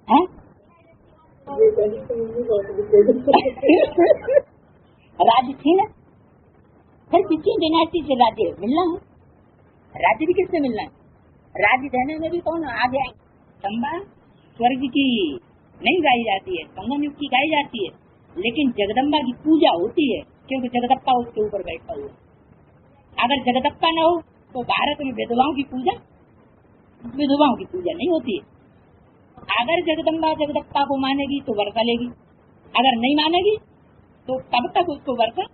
हाँ? राज्य थी ना, फिर किसी डिनास्टी से राज्य मिलना है, राज्य भी किससे मिलना है? राज्य देने में भी कौन आगे आए? चंबा स्वर्ग की नहीं गाई जाती है, संगम युग की गाई जाती है, लेकिन जगदम्बा की पूजा होती है, क्योंकि जगदप्पा उसके ऊपर बैठा हुआ। अगर जगदप्पा न हो तो भारत में विधवाओं की पूजा नहीं होती है। अगर जगदम्बा जगदप्पा को मानेगी तो वर्षा लेगी, अगर नहीं मानेगी तो तब तक उसको वर्षा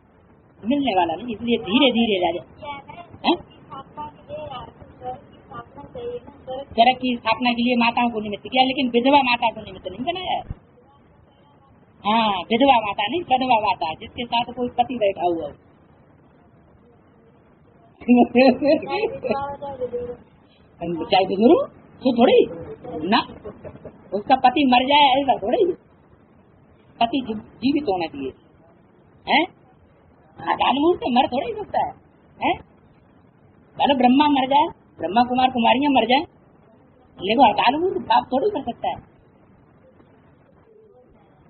मिलने वाला नहीं। इसलिए धीरे धीरे राजा स्वर्ग की स्थापना के लिए माताओं को निमित्त किया, लेकिन विधवा माता को निमित्त नहीं बनाया। हाँ, विधवा माता नहीं, सधवा माता, जिसके साथ कोई पति बैठा हुआ हो। चाहे गुरु तो थोड़ी ना, उसका पति मर जाए ऐसा थोड़ी, पति जीवित होना चाहिए है। अकाल मूर्त से मर थोड़ी सकता है? पहले ब्रह्मा मर जाए, ब्रह्मा कुमार कुमारियां मर जाए, लेकिन अकाल मूर्त बाप थोड़ी कर सकता है।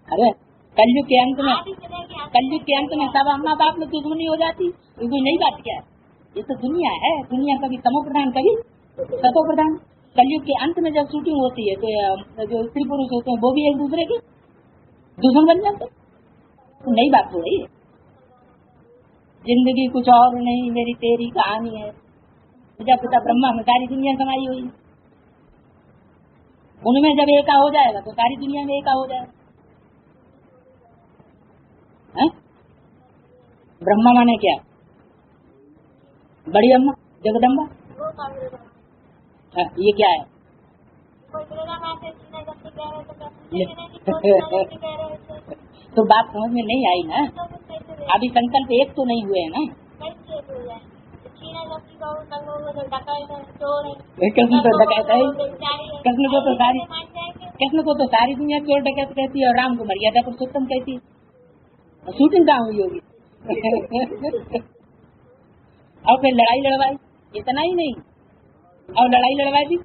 अरे कलयुग के अंत में सब अम्मा बाप में दुश्मनी हो जाती, ये कोई नई बात क्या है? ये तो दुनिया है, दुनिया कभी तमो प्रधान कभी सतो प्रधान। कलयुग के अंत में जब शूटिंग होती है तो जो स्त्री पुरुष होते हैं वो भी एक दूसरे के दुश्मन बन जाते, तो नई बात हो रही है। जिंदगी कुछ और नहीं, मेरी तेरी कहानी है। जब पिता ब्रह्मा में सारी दुनिया समाई हुई, उनमें जब एका हो जाएगा तो सारी दुनिया में एका हो जाएगा। ब्रह्मा माने क्या? बड़ी अम्मा जगदम्बा। ये क्या है? तो बात समझ में नहीं आई ना, अभी संकल्प एक तो नहीं हुए है ना। कृष्ण तो डकैत है, कृष्ण को तो सारी दुनिया चोर डकैत कहती है, और राम को मर्यादा पुरुषोत्तम कहती है। शूटिंग कहाँ हुई होगी? और फिर लड़ाई लड़वाई, इतना ही नहीं, और लड़ाई लड़वाई भी।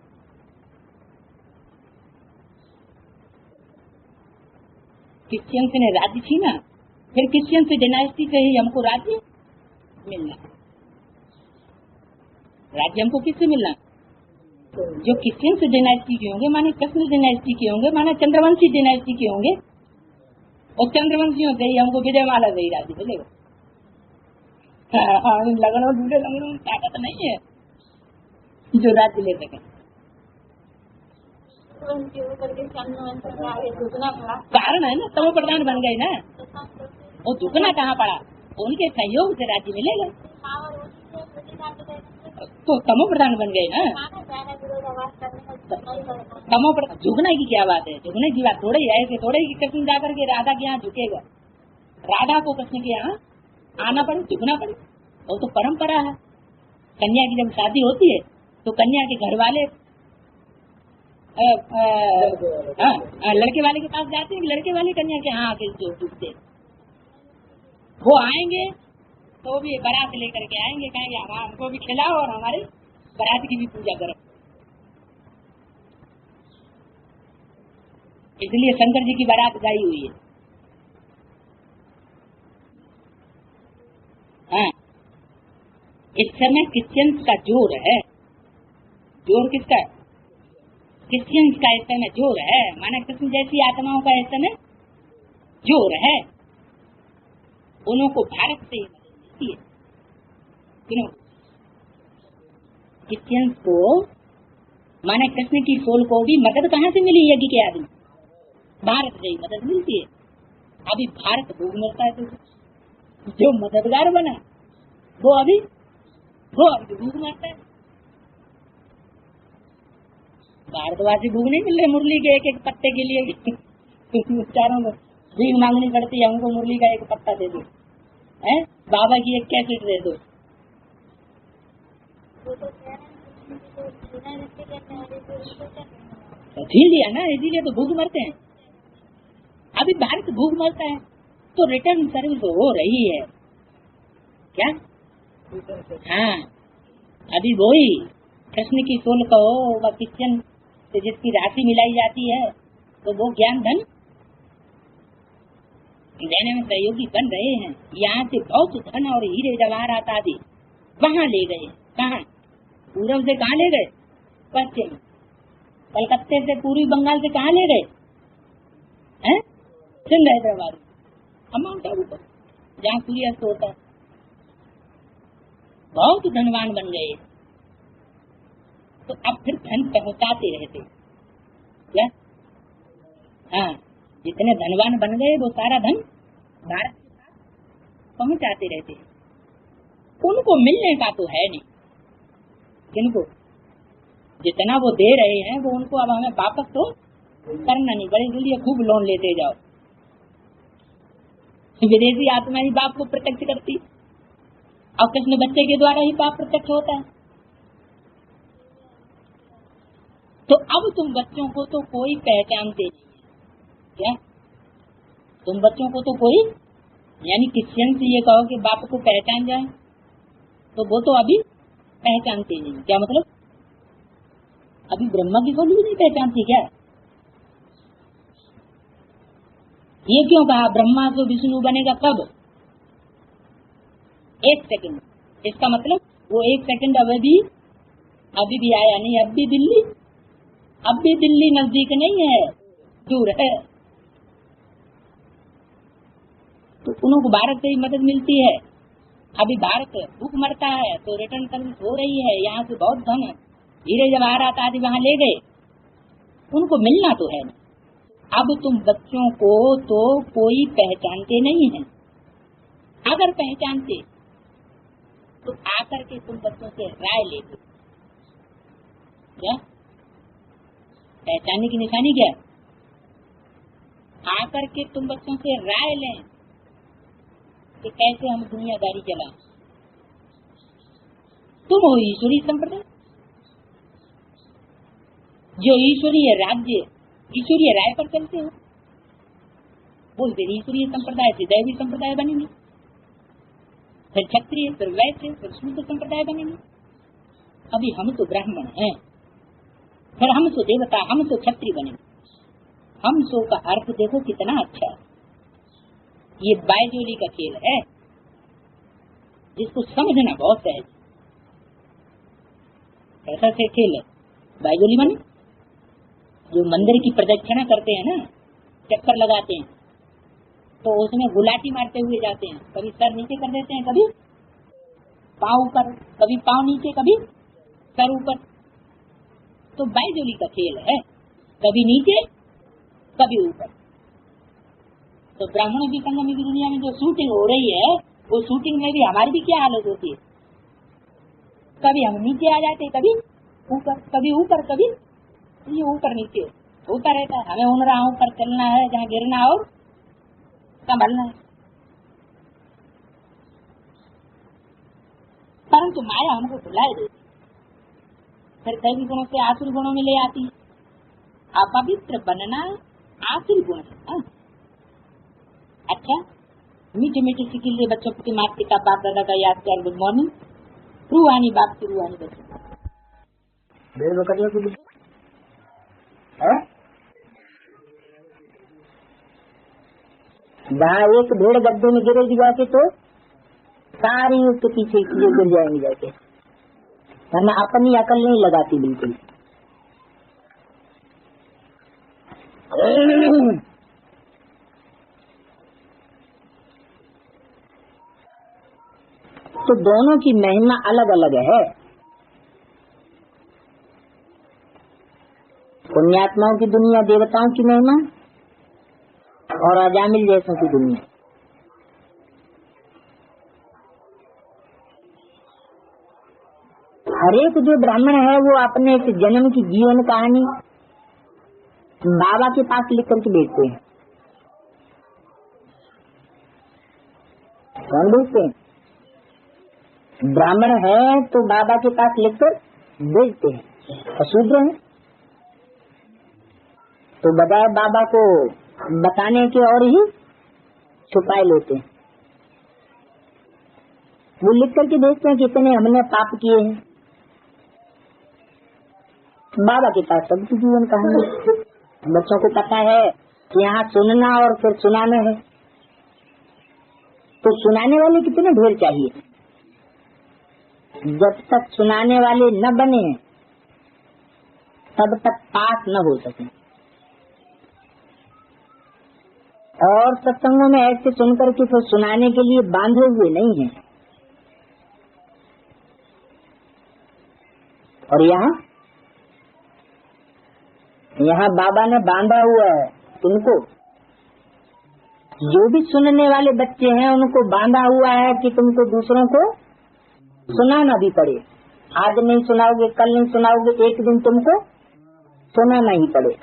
क्रिश्चियन ने राज्य छीना, फिर क्रिश्चियन से डायनेस्टी से ही हमको राज्य मिलना। राज्य हमको किससे मिलना? जो क्रिश्चियन से डायनेस्टी के होंगे, माने कृष्ण डायनेस्टी के होंगे, माने चंद्रवंशी डायनेस्टी के होंगे, और चंद्रवंशियों से ही हमको विजयमाला से ही राज्य मिलेगा। लगनों दूल्हे लगनों में ताकत नहीं है जो राज्य ले सके। कारण है ना, तमो प्रधान बन गए ना, वो झुकना कहाँ पड़ा? उनके सहयोग से राज्य मिलेगा, तो तमो प्रधान बन गए ना। तमो प्रधान झुकने की क्या बात है? झुकने की बात थोड़ी है, ऐसे थोड़े ही कृष्ण जाकर के राधा के यहाँ झुकेगा। राधा को कृष्ण के यहाँ आना पड़े, झुकना पड़े, वो तो परंपरा है। कन्या की जब शादी होती है तो कन्या के घर वाले लड़के वाले के पास जाते हैं, लड़के वाले कन्या के यहाँ आके झुकते। वो आएंगे तो भी बारात लेकर के आएंगे, कहेंगे हमको भी खिलाओ और हमारे बारात की भी पूजा करो। इसलिए शंकर जी की बारात गाई हुई है। हाँ, इस समय क्रिश्चियंस का जोर है। जोर किसका है? क्रिश्चियंस का इस समय जोर है, माना कृष्ण जैसी आत्माओं का इस समय जोर है। उनको भारत से ही क्यों? क्रिश्चियंस को माने कृष्ण की सोल को भी मदद कहाँ से मिली? यज्ञ के आदमी भारत से ही मदद मिलती है। अभी भारत भोग मिलता है, तो जो मददगार बना वो अभी भूख मरता है। भारतवासी भूख नहीं मिल रहे मुरली के एक एक पत्ते के लिए। चारों को भीख मांगनी पड़ती है, हमको मुरली का एक पत्ता दे दो, है बाबा की एक कैसेट दे दो। छीन लिया ना, इसीलिए तो भूख मरते हैं। अभी भारत भूख मरता है तो रिटर्न सर्विस हो रही है क्या? हाँ, अभी वही कृष्ण की सोल को क्रिश्चियन से जिसकी राशि मिलाई जाती है, तो वो ज्ञान धन देने में सहयोगी बन रहे हैं। यहाँ से बहुत धन और हीरे जवाहरात आदि वहाँ ले गए। कहाँ? पूर्व से कहाँ ले गए? पश्चिम। कलकत्ते से पूर्वी बंगाल से कहाँ ले गए? हैं? सिंध हैदराबाद, माउंट आबू पर जहाँ सूर्यास्त होता है। बहुत धनवान बन गए। तो अब फिर धन पहुँचाते रहते क्या? हाँ, जितने धनवान बन गए वो सारा धन भारत के पास पहुँचाते रहते। उनको मिलने का तो है नहीं। किनको? जितना वो दे रहे हैं वो उनको अब हमें वापस तो करना नहीं। बड़े जल्दी खूब लोन लेते जाओ। विदेशी आत्मा ही बाप को प्रत्यक्ष करती और कृष्ण बच्चे के द्वारा ही बाप प्रत्यक्ष होता है। तो अब तुम बच्चों को तो कोई पहचानते नहीं है क्या? तुम बच्चों को तो कोई, यानी किसी से ये कहो कि बाप को पहचान जाए तो वो तो अभी पहचानते नहीं। क्या मतलब? अभी ब्रह्मा की खोली भी नहीं पहचानती क्या? ये क्यों कहा ब्रह्मा से विष्णु बनेगा कब? 1 सेकंड। इसका मतलब वो 1 सेकंड अभी भी आया नहीं। अब भी दिल्ली नजदीक नहीं है, दूर है। तो उनको भारत से ही मदद मिलती है। अभी भारत भूख मरता है तो रिटर्न सर्विस हो रही है। यहाँ से बहुत धन हीरे जवाहरात आदि वहाँ ले गए। उनको मिलना तो है। अब तुम बच्चों को तो कोई पहचानते नहीं है। अगर पहचानते तो आकर के तुम बच्चों से राय लेते। क्या पहचानने की निशानी क्या? आकर के तुम बच्चों से राय लें कि कैसे हम दुनियादारी चलाएं। तुम हो ईश्वरीय संप्रदाय, जो ईश्वरीय राज्य ईश्वरीय राय पर चलते हो। वो फिर ईश्वरीय संप्रदाय से दैवी संप्रदाय बनेंगे, फिर क्षत्रिय, फिर वैश्य, फिर शूद्र संप्रदाय बनेंगे। अभी हम तो ब्राह्मण हैं, फिर हम तो देवता, हम तो क्षत्रिय बनेंगे। हम सो का अर्थ देखो कितना अच्छा है। ये बायजोली का खेल है, जिसको समझना बहुत सहज। ऐसा से खेल है बायजोली माने जो मंदिर की प्रदक्षिणा करते हैं ना, चक्कर लगाते हैं, तो उसमें गुलाटी मारते हुए जाते हैं। कभी सर नीचे कर देते हैं, कभी पाँव ऊपर, कभी पाँव नीचे, कभी सर ऊपर। तो बायजोली का खेल है, कभी नीचे कभी ऊपर। तो ब्राह्मणों की संगम की दुनिया में जो शूटिंग हो रही है, वो शूटिंग में भी हमारी भी क्या हालत होती है? कभी हम नीचे आ जाते, कभी ऊपर, कभी ऊपर, कभी ये ऊपर नीचे होता रहता है। हमें उन राहों पर चलना है जहाँ गिरना और संभलना है। परंतु माया हमको भुलाए देती, फिर दैवी गुणों से आसुरी गुणों में ले आती है। अपवित्र बनना आसुरी गुण है। अच्छा, मीठे मीठे सिकिले बच्चों के माता पिता बाप दादा का याद कर। Good morning. रूहानी बाप की रूहानी बच्चों जहाँ एक भेड़ गड्ढे में गिरेगी जाके तो सारी उसके पीछे गिर जाएंगी जाके। वरना अपनी अकल नहीं लगाती बिल्कुल। तो दोनों की महिमा अलग अलग है। पुण्यात्माओं की दुनिया देवताओं की महिमा और अजामिल जैसों की दुनिया। हरेक जो ब्राह्मण है वो अपने इस जन्म की जीवन कहानी बाबा के पास लिख करके भेजते हैं। कौन भेजते हैं? ब्राह्मण है तो बाबा के पास लिखकर भेजते हैं। अशूद्र है तो बजाय बाबा को बताने के और ही छुपाए लेते हैं। वो लिख करके भेजते हैं कि इतने हमने पाप किए हैं। बाबा के पास सबकी जीवन कहानी बच्चों को पता है कि यहाँ सुनना और फिर सुनाना है, तो सुनाने वाले कितने ढेर चाहिए। जब तक सुनाने वाले न बने तब तक पाठ न हो सके। और सत्संगों में ऐसे सुनकर के फिर सुनाने के लिए बांधे हुए नहीं हैं। और यहाँ बाबा ने बांधा हुआ है तुमको। जो भी सुनने वाले बच्चे हैं उनको बांधा हुआ है कि तुमको दूसरों को सुनाना भी पड़े। आज नहीं सुनाओगे, कल नहीं सुनाओगे, एक दिन तुमको सुनाना ही पड़े,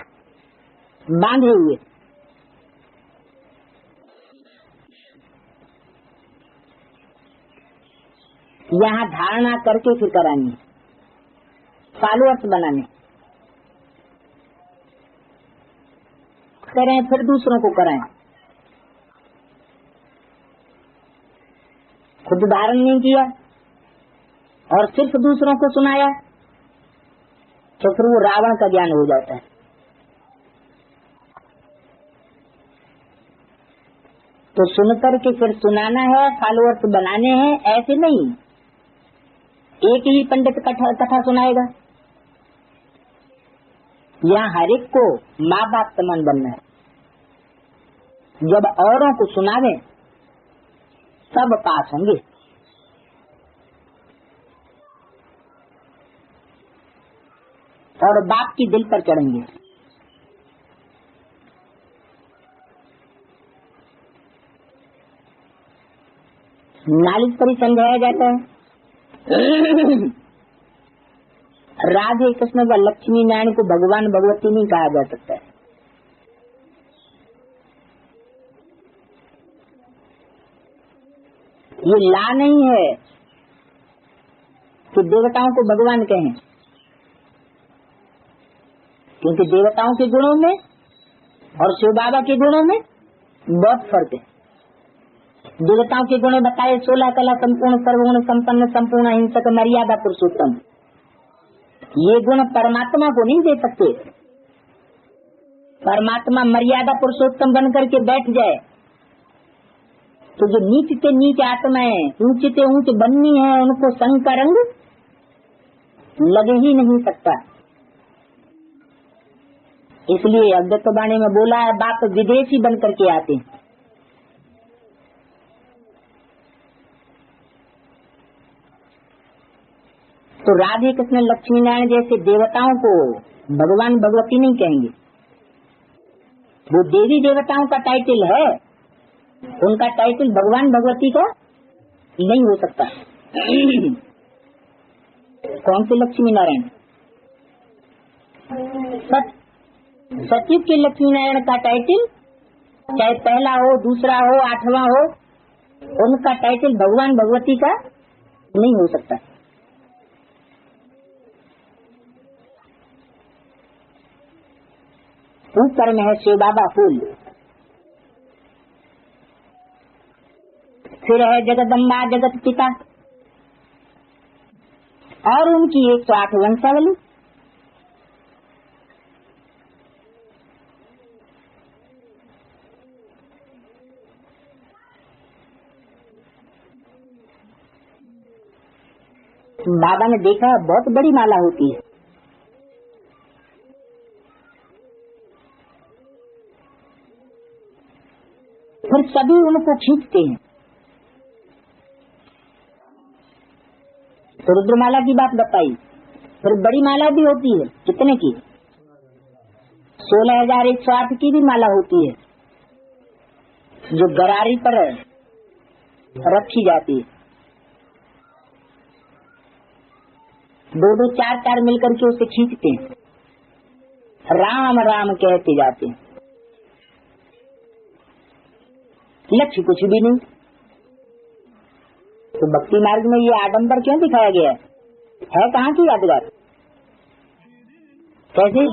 बांधे हुए। यहाँ धारणा करके फिर करानी, फॉलोअर्स बनाने करें, फिर दूसरों को कराएं। खुद धारण नहीं किया और सिर्फ दूसरों को सुनाया तो फिर वो रावण का ज्ञान हो जाता है। तो सुनकर के फिर सुनाना है, फॉलोअर्स बनाने हैं, ऐसे नहीं एक ही पंडित कथा सुनाएगा। यहाँ हर एक को माँ बाप समान बनना है। जब औरों को सुनावे सब पास होंगे। और बाप की दिल पर चढ़ेंगे। नालिश पर ही समझाया जाता है। राधे कृष्ण व लक्ष्मी नारायण को भगवान भगवती नहीं कहा जा सकता है। ये ला नहीं है कि देवताओं को भगवान कहें, क्योंकि देवताओं के गुणों में और शिव बाबा के गुणों में बहुत फर्क है। देवताओं के गुण बताए 16 कला संपूर्ण, सर्वगुण संपन्न, संपूर्ण अहिंसक, मर्यादा पुरुषोत्तम। ये गुण परमात्मा को नहीं दे सकते। परमात्मा मर्यादा पुरुषोत्तम बन करके बैठ जाए तो जो नीच से नीच आत्माएं ऊंच से ऊंच बननी है उनको संग का रंग लगे ही नहीं सकता। इसलिए अद्वैत वाणी में बोला है, बाप विदेशी बन करके आते हैं। तो राधे कृष्ण लक्ष्मी नारायण जैसे देवताओं को भगवान भगवती नहीं कहेंगे। वो देवी देवताओं का टाइटल है, उनका टाइटल भगवान भगवती का नहीं हो सकता। कौन से लक्ष्मी नारायण? सचिव के लक्ष्मी नारायण का टाइटल चाहे पहला हो, दूसरा हो, 8वां हो, उनका टाइटल भगवान भगवती का नहीं हो सकता। ऊपर में है शिव बाबा फूल, फिर है जगदम्बा जगत पिता और उनकी 108 वंशावली। बाबा ने देखा बहुत बड़ी माला होती है। फिर सभी उनको खींचते हैं। तो रुद्रमाला की बात बताई, फिर बड़ी माला भी होती है। कितने की? 16,108 की भी माला होती है जो गरारी पर रखी जाती है। 2-2, 4-4 मिलकर के उसे खींचते हैं, राम राम कहते जाते हैं। लक्ष्य कुछ भी नहीं। तो भक्ति मार्ग में ये आडंबर क्यों दिखाया गया है कहाँ की यादगार? कैसे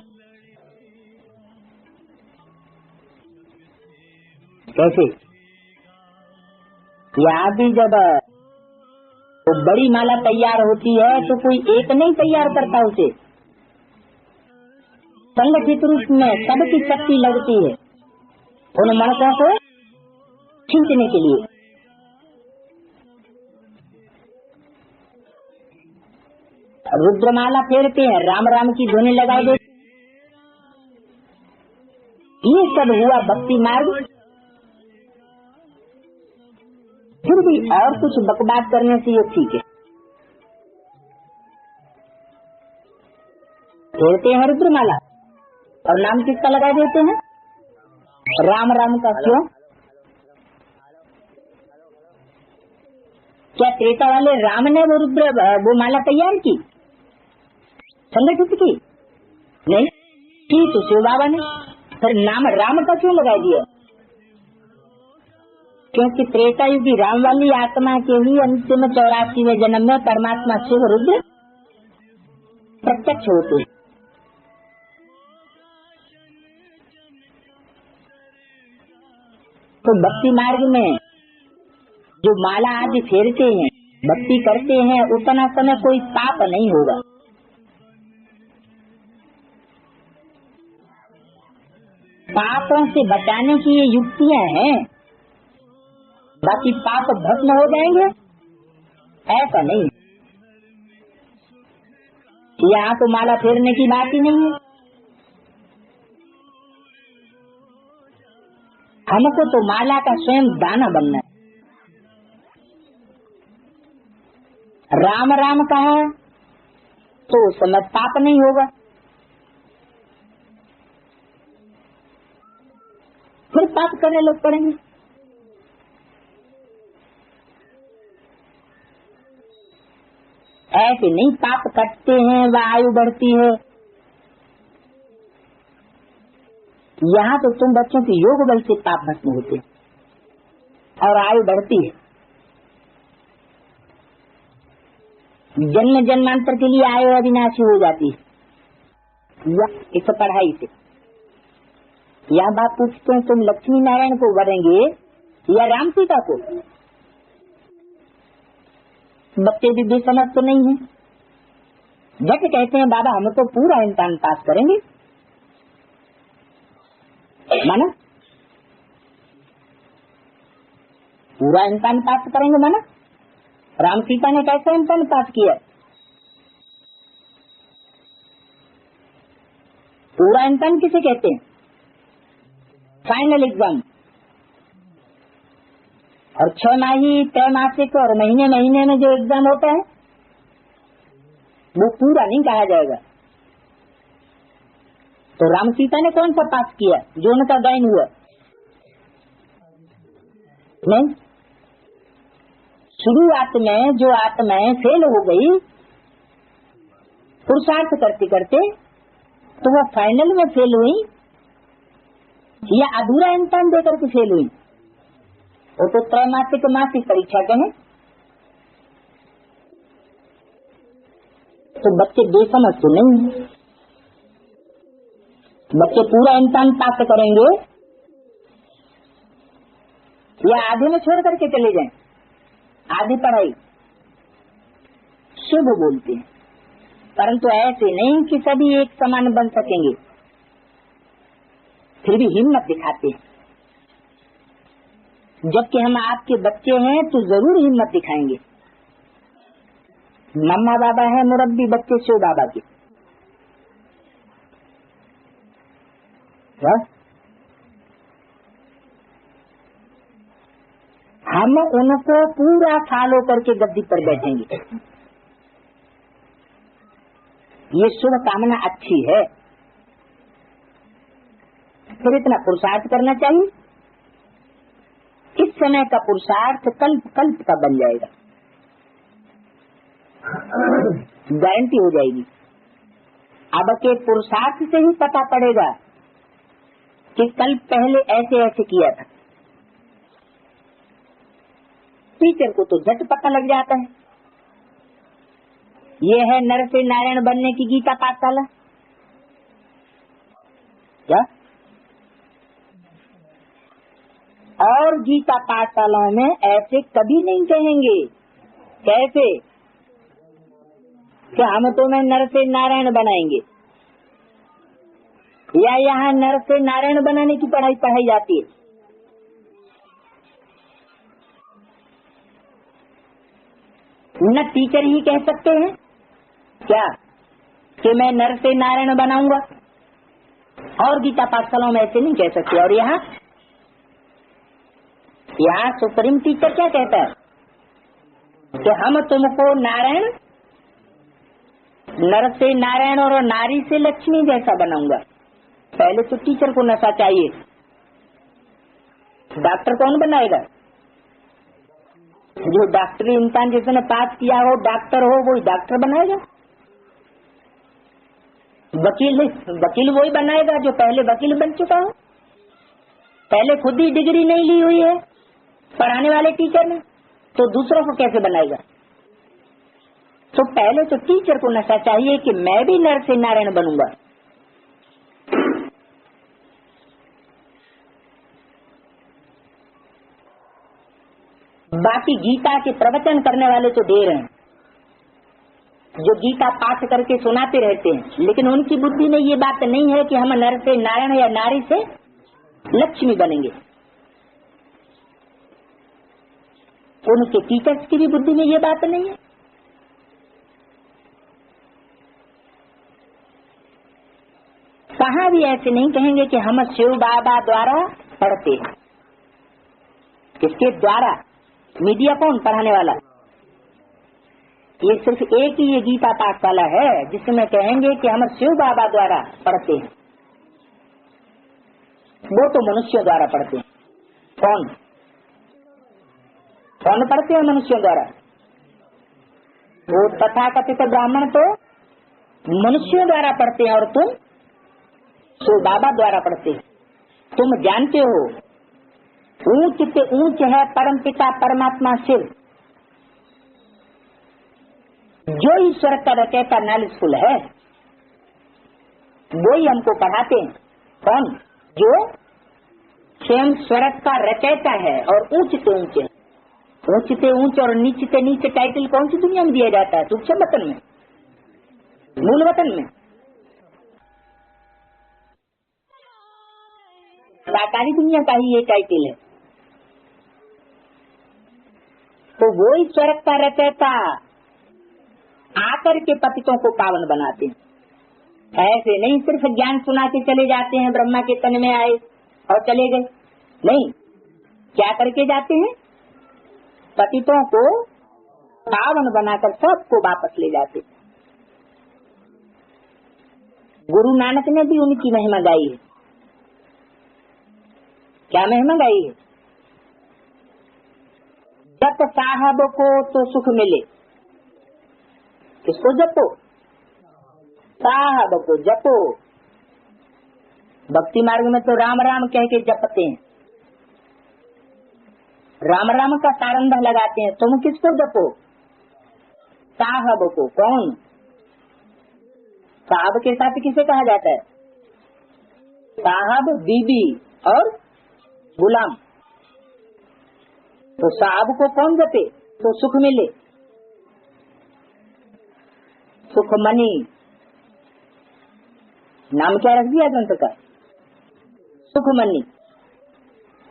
कैसे यहाँ भी जब तो बड़ी माला तैयार होती है तो कोई एक नहीं तैयार करता उसे, संगठित रूप में सबकी शक्ति लगती है उन मणकों को खींचने के लिए। रुद्रमाला फेरते हैं, राम राम की ध्वनि लगा देते। ये सब हुआ भक्ति मार्ग। फिर भी और कुछ बकवास करने से ये ठीक है। फेरते हैं रुद्रमाला और नाम किसका लगा देते हैं? राम राम का। क्यों? क्या त्रेता वाले राम ने वो माला तैयार की, संगठित की? नहीं की तो शिव बाबा ने। फिर नाम राम का क्यों लगा दिया? क्योंकि त्रेता युग की राम वाली आत्मा के ही अंतिम 84वें जन्म में परमात्मा शिव रुद्र प्रत्यक्ष होते हैं। तो भक्ति मार्ग में जो माला आदि फेरते हैं, भक्ति करते हैं, उतना समय कोई पाप नहीं होगा। पापों से बचाने की ये युक्तियां हैं, बाकी पाप भस्म हो जाएंगे ऐसा नहीं। यहाँ तो माला फेरने की बात ही नहीं है। हमको तो माला का स्वयं दाना बनना है। राम राम कहा तो उस समय पाप नहीं होगा। फिर पाप करने लग पड़ेंगे। ऐसे नहीं पाप कटते हैं व आयु बढ़ती है। यहाँ तो तुम बच्चों के योग बल से पाप भस्म होते और आयु बढ़ती है। जन्म जन्मांतर के लिए आयु अविनाशी हो जाती है। या इस पढ़ाई से यह बात पूछते हैं, तुम लक्ष्मी नारायण को वरेंगे या राम सीता को? बच्चे भी बेसमझ तो नहीं है। झट कहते हैं बाबा हम तो पूरा इम्तिहान पास करेंगे। माना पूरा इम्तिहान पास करेंगे। माना राम सीता ने कैसा इम्तिहान पास किया? पूरा इम्तिहान किसे कहते हैं? Final exam. और 6 माही, त्रैमासिक और महीने महीने में जो एग्जाम होता है वो पूरा नहीं कहा जाएगा। तो राम सीता ने कौन सा पास किया जो उनका गायन हुआ? नहीं। शुरुआत में जो आत्माएं फेल हो गई पुरुषार्थ करते करते, तो वह फाइनल में फेल हुई या अधूरा इम्तिहान देकर के फेल हुई? वो तो त्रैमासिक मासिक परीक्षा कहें। तो बच्चे बेसमझ तो नहीं है। बच्चे पूरा इम्तिहान पास करेंगे या आधे में छोड़ करके चले जाएं? आधी पढ़ाई शुभ बोलते हैं, परंतु ऐसे नहीं कि सभी एक समान बन सकेंगे। फिर भी हिम्मत दिखाते हैं। जबकि हम आपके बच्चे हैं तो जरूर हिम्मत दिखाएंगे। मम्मा बाबा है मुरब्बी बच्चे शिव बाबा के। हम उनको पूरा फॉलो करके गद्दी पर बैठेंगे। ये शुभ कामना अच्छी है। फिर इतना पुरुषार्थ करना चाहिए। इस समय का पुरुषार्थ कल्प कल्प का बन जाएगा, गारंटी हो जाएगी। अब के पुरुषार्थ से ही पता पड़ेगा कि कल्प पहले ऐसे ऐसे किया था। टीचर को तो झट पता लग जाता है। ये है नर से नारायण बनने की गीता पाठशाला। क्या? और गीता पाठशाला में ऐसे कभी नहीं कहेंगे। कैसे? कि हम तो मैं नर से नारायण बनाएंगे। या यहाँ नर से नारायण बनाने की पढ़ाई पढ़ाई जाती है? न टीचर ही कह सकते हैं क्या कि मैं नर से नारायण बनाऊंगा, और गीता पाठशालाओं में ऐसे नहीं कह सकते। और यहाँ सुप्रीम टीचर क्या कहता है कि हम तुमको नारायण, नर से नारायण और नारी से लक्ष्मी जैसा बनाऊंगा। पहले तो टीचर को नशा चाहिए। डॉक्टर कौन बनाएगा? जो डॉक्टरी इंसान जिसने पास किया हो, डॉक्टर हो, वही डॉक्टर बनाएगा। वकील वही बनाएगा जो पहले वकील बन चुका हो। पहले खुद ही डिग्री नहीं ली हुई है पढ़ाने वाले टीचर ने, तो दूसरों को कैसे बनाएगा? तो पहले तो टीचर को नशा चाहिए कि मैं भी नर से नारायण बनूंगा। बाकी गीता के प्रवचन करने वाले तो ढेर हैं, जो गीता पाठ करके सुनाते रहते हैं, लेकिन उनकी बुद्धि में ये बात नहीं है कि हम नर से नारायण या नारी से लक्ष्मी बनेंगे। उनके टीचर्स की भी बुद्धि में ये बात नहीं है। कहाँ भी ऐसे नहीं कहेंगे कि हम शिव बाबा द्वारा पढ़ते हैं। किसके द्वारा? मीडिया कौन पढ़ाने वाला? ये सिर्फ एक ही ये गीता पाठशाला है जिसमें कहेंगे कि हम शिव बाबा द्वारा पढ़ते हैं। वो तो मनुष्यों द्वारा पढ़ते हैं। कौन कौन पढ़ते हैं मनुष्यों द्वारा? वो तथाकथित ब्राह्मण तो मनुष्यों द्वारा पढ़ते हैं और तुम शिव बाबा द्वारा पढ़ते हैं। तुम जानते हो ऊंच से ऊंच है परम पिता परमात्मा शिव, जो ईश्वर का रचयिता नॉलेजफुल है, वो ही हमको पढ़ाते हैं। कौन? जो स्वयं स्वर्ग का रचयिता है और ऊंच से ऊंच है। ऊंच से ऊंच और नीच से नीचे टाइटल कौन सी दुनिया में दिया जाता है? सूक्ष्म वतन में, मूल वतन में। साकारी दुनिया का ही ये टाइटल है। तो वो ही स्वर्ग का रचयिता आकर के पतितों को पावन बनाते हैं। ऐसे नहीं सिर्फ ज्ञान सुना के चले जाते हैं, ब्रह्मा के तन में आए और चले गए। नहीं, क्या करके जाते हैं? पतितों को पावन बनाकर सबको वापस ले जाते। गुरु नानक ने भी उनकी महिमा गाई है। क्या महिमा गाई है? जप साहब को तो सुख मिले। किसको जपो? साहब को जपो। भक्ति मार्ग में तो राम राम कह के जपते हैं, राम राम का सारंधा लगाते हैं। तुम किसको जपो? साहब को। कौन? साहब के साथ किसे कहा जाता है? साहब, बीबी और गुलाम। तो साहब को कौन जपे तो सुख मिले? सुखमणि नाम क्या रख दिया ग्रंथ का? सुखमणि।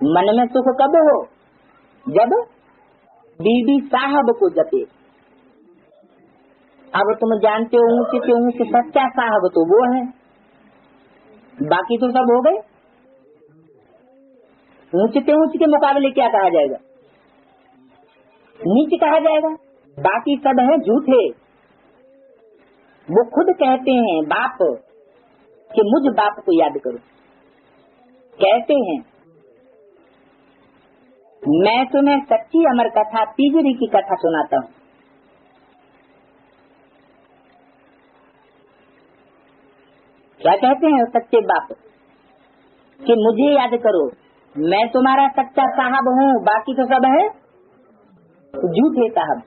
मन में सुख कब हो? जब बीबी साहब को जपे। अब तुम जानते हो ऊंचे से ऊंचे सच्चा साहब तो वो है, बाकी तो सब हो गए। ऊंचे से ऊंचे के मुकाबले क्या कहा जाएगा? नीच कहा जाएगा। बाकी सब है झूठे। वो खुद कहते हैं बाप कि मुझ बाप को याद करो। कहते हैं मैं तुम्हें सच्ची अमर कथा तीजरी की कथा सुनाता हूँ। क्या कहते हैं सच्चे बाप कि मुझे याद करो, मैं तुम्हारा सच्चा साहब हूँ, बाकी तो सब है झूठे साहब।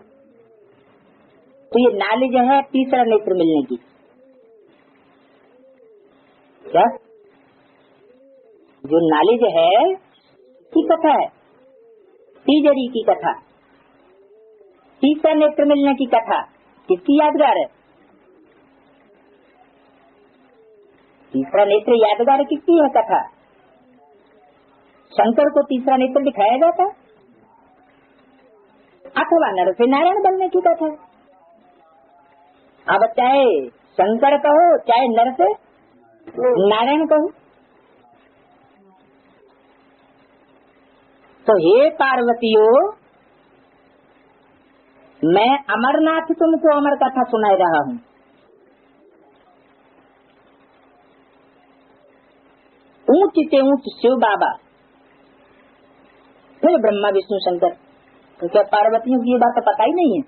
तो ये नॉलेज है तीसरा नेत्र मिलने की। क्या? जो नॉलेज है की कथा है, तीजरी की कथा, तीसरा नेत्र मिलने की कथा किसकी यादगार है? तीसरा नेत्र यादगार किसकी है कथा? शंकर को तीसरा नेत्र दिखाया जाता, अथवा नर से नारायण बनने की कथा। अब चाहे शंकर कहो चाहे नर से नारायण कहो। तो हे पार्वतियों, मैं अमरनाथ तुमको अमर कथा सुनाई रहा हूँ। ऊंच से ऊंच शिव बाबा, फिर ब्रह्मा विष्णु शंकर। तो क्या पार्वतियों की ये बात तो पता ही नहीं है?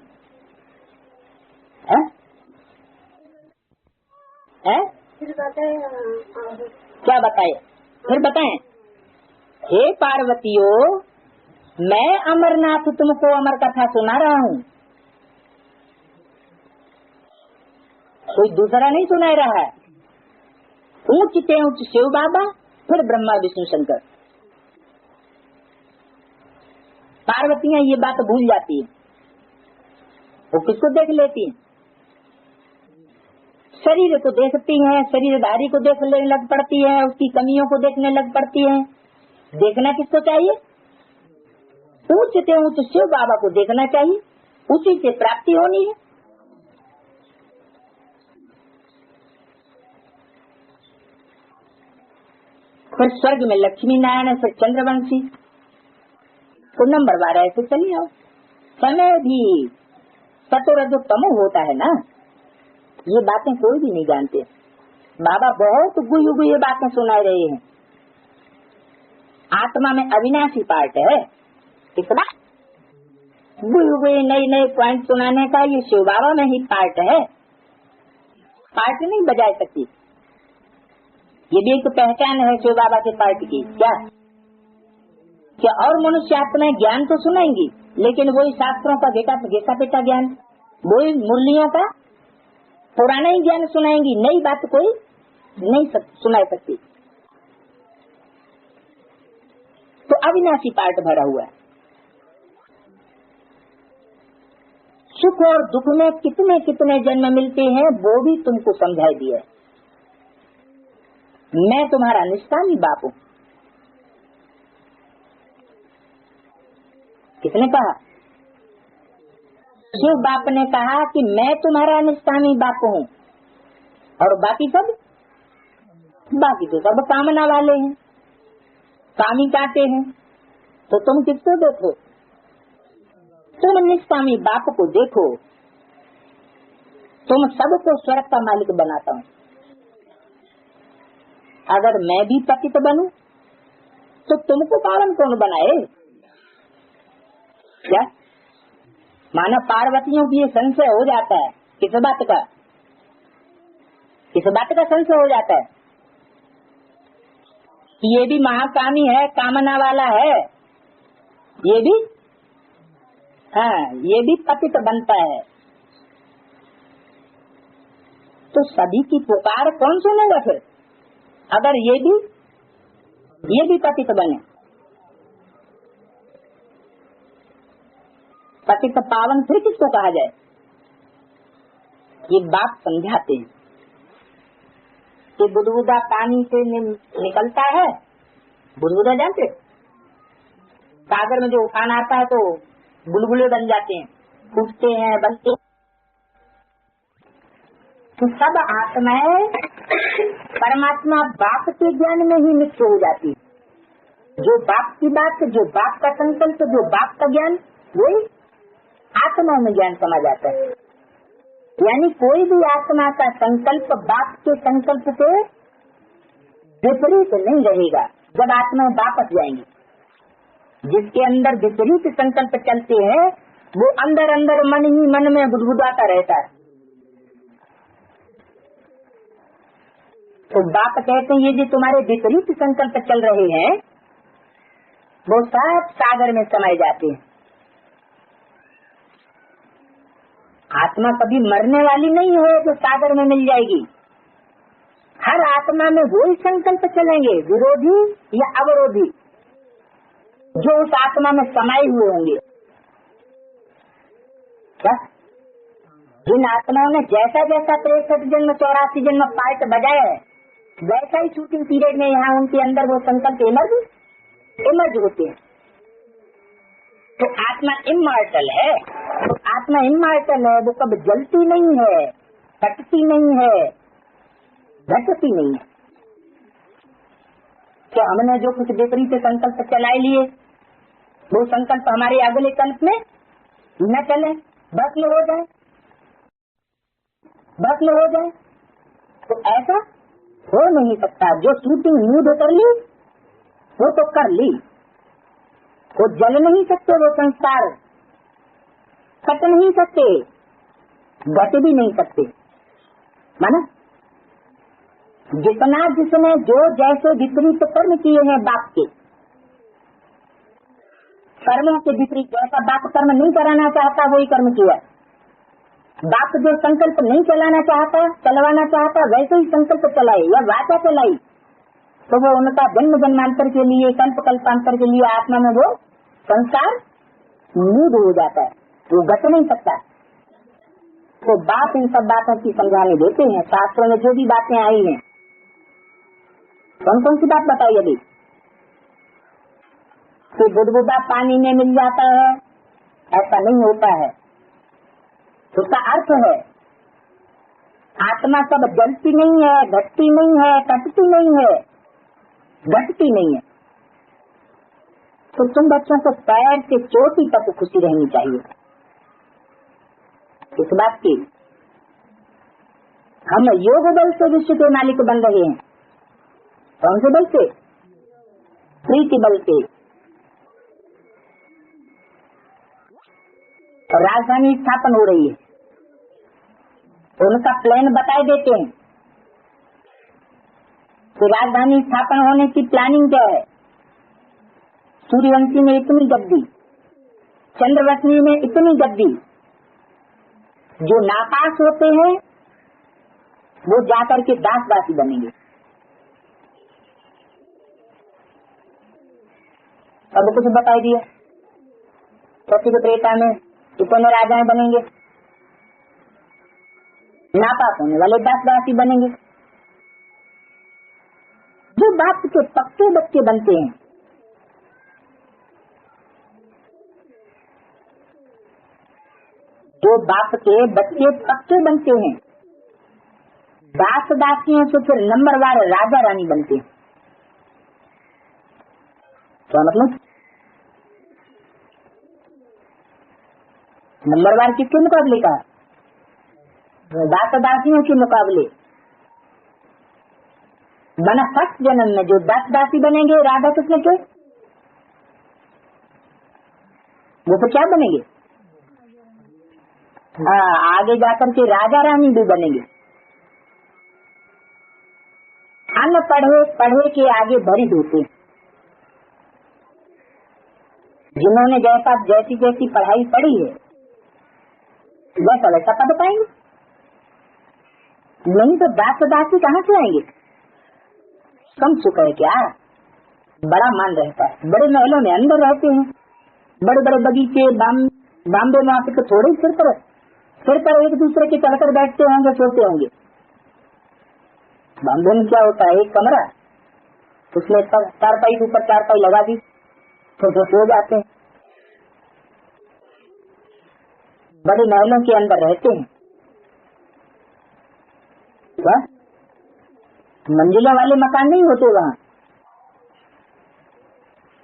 क्या बताए? फिर बताएं। हे पार्वतियों, मैं अमरनाथ तुमको अमर कथा सुना रहा हूँ, कोई दूसरा नहीं सुना रहा है। ऊंच से ऊंच शिव बाबा, फिर ब्रह्मा विष्णु शंकर। पार्वतियां ये बात भूल जाती है, वो किसको देख लेती हैं? शरीर को देखती हैं, शरीरधारी को देखने लग पड़ती है, उसकी कमियों को देखने लग पड़ती है। देखना किसको चाहिए? ऊंच से ऊंच शिव बाबा को देखना चाहिए, उसी से प्राप्ति होनी है। फिर स्वर्ग में लक्ष्मी नारायण, फिर चंद्रवंशी को नंबर 12 ऐसे चलिए आओ। समय भी सतोरजो तमो होता है ना, ये बातें कोई भी नहीं जानते। बाबा बहुत गुई ये बातें सुना रहे हैं। आत्मा में अविनाशी पार्ट है, कितना गुई नई नई पॉइंट सुनाने का ये शिव बाबा में ही पार्ट है। पार्ट नहीं बजा सकती, ये भी एक पहचान है शिव बाबा के पार्ट की। क्या और मनुष्य आत्माएं ज्ञान तो सुनाएंगी, लेकिन वही शास्त्रों का घिसा पिटा ज्ञान, वही मुरलियों का पुराना ही ज्ञान सुनाएंगी, नई बात कोई नहीं सुना सकती। तो अविनाशी पार्ट भरा हुआ है। सुख और दुख में कितने कितने जन्म मिलते हैं वो भी तुमको समझाई दिया है। मैं तुम्हारा निष्कामी बाप हूँ। किसने कहा? शिव बाप ने कहा कि मैं तुम्हारा निष्कामी बाप हूँ, और बाकी तो सब कामना वाले हैं, कामी काटे हैं। तो तुम किसको देखो? तुम निष्कामी बाप को देखो। तुम सबको स्वर्ग का मालिक बनाता हूँ। अगर मैं भी पतित बनूं तो तुमको पावन कौन बनाए? क्या माना पार्वतियों की ये संशय हो जाता है? किस बात का संशय हो जाता है कि ये भी महाकामी है, कामना वाला है, ये भी ये भी पतित बनता है। तो सभी की पुकार कौन सुनेगा फिर, अगर ये भी पतित बने? पतित पावन फिर किसको कहा जाए? ये बात समझाते हैं कि बुदबुदा पानी से निकलता है। बुदबुदा जानते? सागर में जो उफान आता है तो बुलबुले बन जाते हैं, फूटते हैं, बनते हैं। तो सब आत्माएं परमात्मा बाप के ज्ञान में ही नित्य हो जाती है। जो बाप की बात, जो बाप का संकल्प, जो बाप का ज्ञान, वही आत्मा में ज्ञान समा जाता है। यानी कोई भी आत्मा का संकल्प बाप के संकल्प से विपरीत नहीं रहेगा जब आत्मा वापस जाएंगी। जिसके अंदर विपरीत संकल्प चलते हैं वो अंदर अंदर मन ही मन में बुदबुदाता रहता है। तो बाप कहते हैं ये जो तुम्हारे विपरीत संकल्प चल रहे हैं वो सब सागर में समाये जाते हैं। आत्मा कभी मरने वाली नहीं है जो सागर में मिल जाएगी। हर आत्मा में वही संकल्प चलेंगे, विरोधी या अवरोधी, जो उस आत्मा में समाये हुए होंगे। क्या जिन आत्माओं ने जैसा जैसा 63 जन्म 84 जन्म पार्ट बजाया है वैसा ही शूटिंग पीरियड में यहाँ उनके अंदर वो संकल्प इमर्ज होते हैं। तो आत्मा इमॉर्टल है, तो आत्मा इमॉर्टल है, वो कब जलती नहीं है, कटती नहीं है, घटती नहीं है। तो हमने जो कुछ विपरीत संकल्प चलाए लिए, वो संकल्प हमारे अगले कल्प में न चले, भस्म हो जाए, भस्म हो जाए। तो ऐसा हो नहीं सकता। जो शूटिंग न्यूड कर ली वो तो कर ली, वो जल नहीं सकते, वो संस्कार कट नहीं सकते, घट भी नहीं सकते। माना जितना जिसने जो जैसे विपरीत कर्म किए हैं बाप के कर्मों के विपरीत, जैसा बाप कर्म नहीं कराना चाहता वही कर्म किया। बाप जो संकल्प नहीं चलाना चाहता, चलवाना चाहता, वैसे ही संकल्प चलाए या वाचा चलाई, तो वो उनका जन्म जन्मांतर के लिए, कल्प कल्पांतर के लिए आत्मा में वो संस्कार मूड हो जाता है, वो घट नहीं सकता। तो बाप इन सब बातों की समझाने देते हैं। शास्त्रों में जो भी बातें आई हैं, कौन कौन सी बात बताई अभी? कि बुदबुदा पानी में मिल जाता है, ऐसा नहीं होता है। उसका अर्थ है आत्मा सब जलती नहीं है, घटती नहीं है, कटती नहीं है, घटती नहीं है। तो तुम बच्चों को पैर से चोटी तक खुशी रहनी चाहिए इस बात की। हम योग बल से विश्व के मालिक बन रहे हैं। कौन से बल से? प्रीति बल से। राजधानी स्थापन हो रही है, उनका प्लान बताए देते हैं कि राजधानी स्थापन होने की प्लानिंग क्या है। सूर्यवंशी में इतनी गद्दी, चंद्रवंशी में इतनी गद्दी, जो नापास होते हैं वो जाकर के दासदासी बनेंगे। सब कुछ बताई दिया। सत्य के त्रेता में इतने राजाएं बनेंगे, नापास होने वाले दासदासी बनेंगे। जो बाप के पक्के बच्चे बनते हैं, जो बाप के बच्चे पक्के बनते हैं, दास दासियों से फिर नंबरवार राजा रानी बनते हैं। क्या मतलब? नंबरवार किसके मुकाबले का? दास दासियों के मुकाबले। बना फर्स्ट जन्म में जो दास दासी बनेंगे राधा कृष्ण के, वो तो क्या बनेंगे? हाँ, आगे जाकर के राजा रानी भी बनेंगे। अन पढ़े पढ़े के आगे भरी होते, जिन्होंने जैसा जैसी जैसी पढ़ाई पढ़ी है वैसा वैसा पद पाएंगे। नहीं तो दास दासी कहाँ से आएंगे? कम चुका है क्या? बड़ा मान रहता है, बड़े महलों में अंदर रहते हैं, बड़े बड़े बगीचे बाम्बे में आके तो थोड़े सिर पर एक दूसरे के चलकर बैठते होंगे, सोते होंगे। बाम्बे में क्या होता है? एक कमरा, उसमें चारपाई के ऊपर चारपाई लगा दी तो सो जाते हैं। बड़े महलों के अंदर रहते हैं। क्या मंजिलों वाले मकान नहीं होते वहाँ?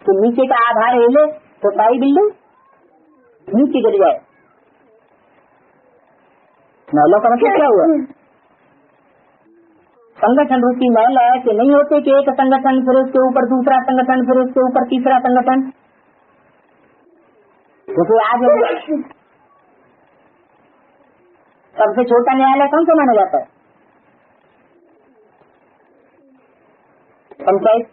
तो नीचे का आधार हिले तो सारी बिल्डिंग नीचे गिर जाए। महलों का मतलब क्या हुआ? संगठन रूपी महल है कि नहीं होते कि एक संगठन फिर उसके ऊपर दूसरा संगठन फिर उसके ऊपर तीसरा संगठन। क्योंकि आज सबसे छोटा न्यायालय कौन सा माना जाता है? पंचायत।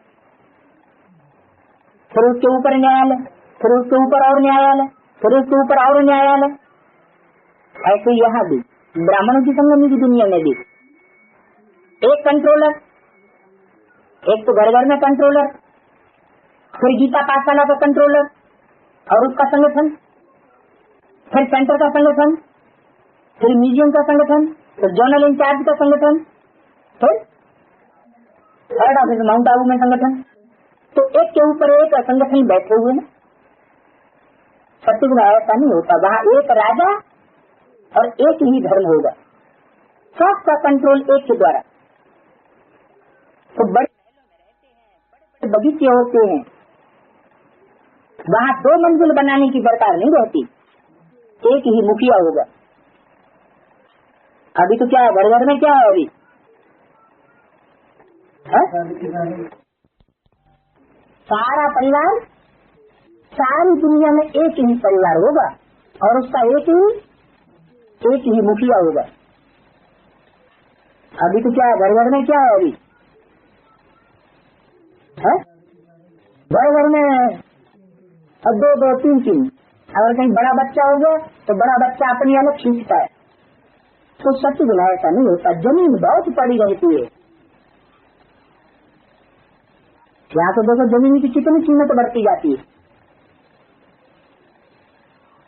फिर उसके ऊपर न्यायालय, फिर उसके ऊपर और न्यायालय, फिर उसके ऊपर और न्यायालय। ऐसे यहाँ भी ब्राह्मणों की संगठन की दुनिया में भी एक कंट्रोलर, एक तो घर घर में कंट्रोलर, फिर गीता पाठशाला का कंट्रोलर और उसका संगठन, फिर सेंटर का संगठन, फिर म्यूजियम का संगठन, फिर जोनल इंचार्ज का संगठन, फिर हेड ऑफिस माउंट आबू में संगठन, तो एक के ऊपर एक संगठन बैठे हुए हैं। सत्युग में ऐसा नहीं होता, वहाँ एक राजा और एक ही धर्म होगा, सबका कंट्रोल एक के द्वारा। तो बड़े बगीचे होते हैं, वहाँ 2 मंजिल बनाने की दरकार नहीं रहती, एक ही मुखिया होगा। अभी तो क्या है, घर घर में क्या है अभी सारा परिवार, सारी दुनिया में एक ही परिवार होगा और उसका एक ही मुखिया होगा। अभी तो क्या है, घर घर में क्या है अभी घर घर में 2-2, 3-3। अगर कहीं बड़ा बच्चा हो गया तो बड़ा बच्चा अपनी अलग खींचता है। तो सत्य गुना ऐसा नहीं होता, जमीन बहुत पड़ी रहती है। यहाँ तो देखो जमीन की कितनी कीमत बढ़ती जाती है,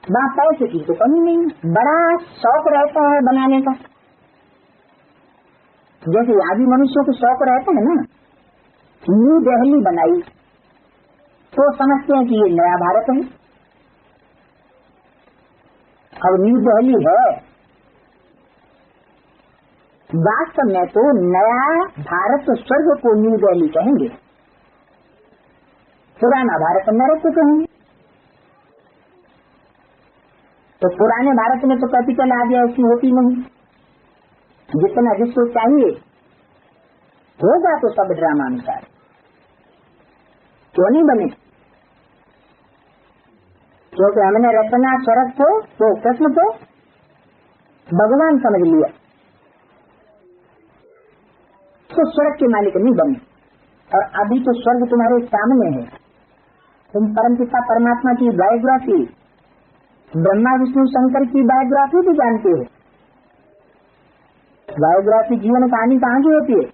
वहाँ पैसे की तो कमी नहीं, बड़ा शौक रहता है बनाने का। जैसे आदि मनुष्यों को शौक रहता है ना, न्यू दिल्ली बनाई तो समझते हैं कि ये नया भारत है। अब न्यू दिल्ली है, वास्तव में तो नया भारत स्वर्ग को न्यू दिल्ली कहेंगे, पुराना भारत नरक को कहेंगे। तो पुराने भारत में तो कैपिटल आदि ऐसी होती नहीं, जितना जिसको चाहिए होगा तो सब ड्रामा अनुसार, क्यों नहीं बने? क्योंकि हमने रचना स्वर्ग को तो कृष्ण को भगवान समझ लिया, तो स्वर्ग के मालिक नहीं बने। और अभी तो स्वर्ग तुम्हारे सामने है, तुम परमपिता परमात्मा की बायोग्राफी, ब्रह्मा विष्णु शंकर की बायोग्राफी भी जानते हो। बायोग्राफी जीवन कहानी कहाँ की होती है?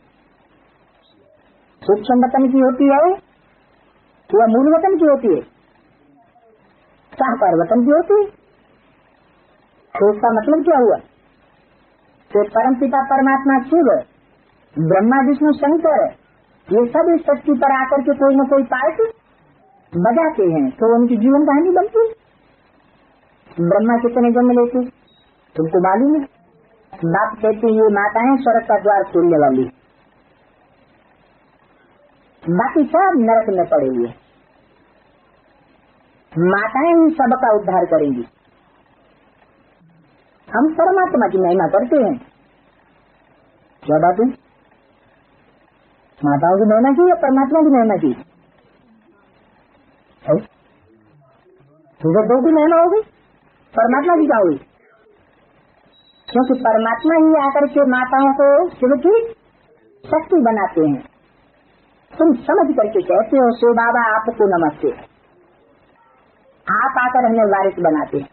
सूक्ष्म वतन की होती है या मूल वतन की होती है? साकार वतन की होती है। तो इसका मतलब क्या हुआ कि परमपिता परमात्मा शिव, ब्रह्मा विष्णु शंकर, ये सब इस शक्ति पर आकर के कोई न कोई पार्ट बजाते हैं, तो उनकी जीवन कहानी बनती है। ब्रह्मा कितने जन्म लेते तुमको मालूम है? बाप कहते ये माताएं स्वर्ग का द्वार खोलने वाली, बाकी सब नरक में पड़े हुए। माताएं ही सबका उद्धार करेंगी। हम परमात्मा की महिमा करते हैं, क्या बात है? माताओं की महिमा की या परमात्मा की महिमा की? तो दो की महिमा होगी, परमात्मा की क्या हुई? क्योंकि परमात्मा ही आकर के माताओं को शिव की शक्ति बनाते हैं। तुम समझ करके कहते हो शिव बाबा आपको नमस्ते, आप आकर हमें वारिस बनाते हैं,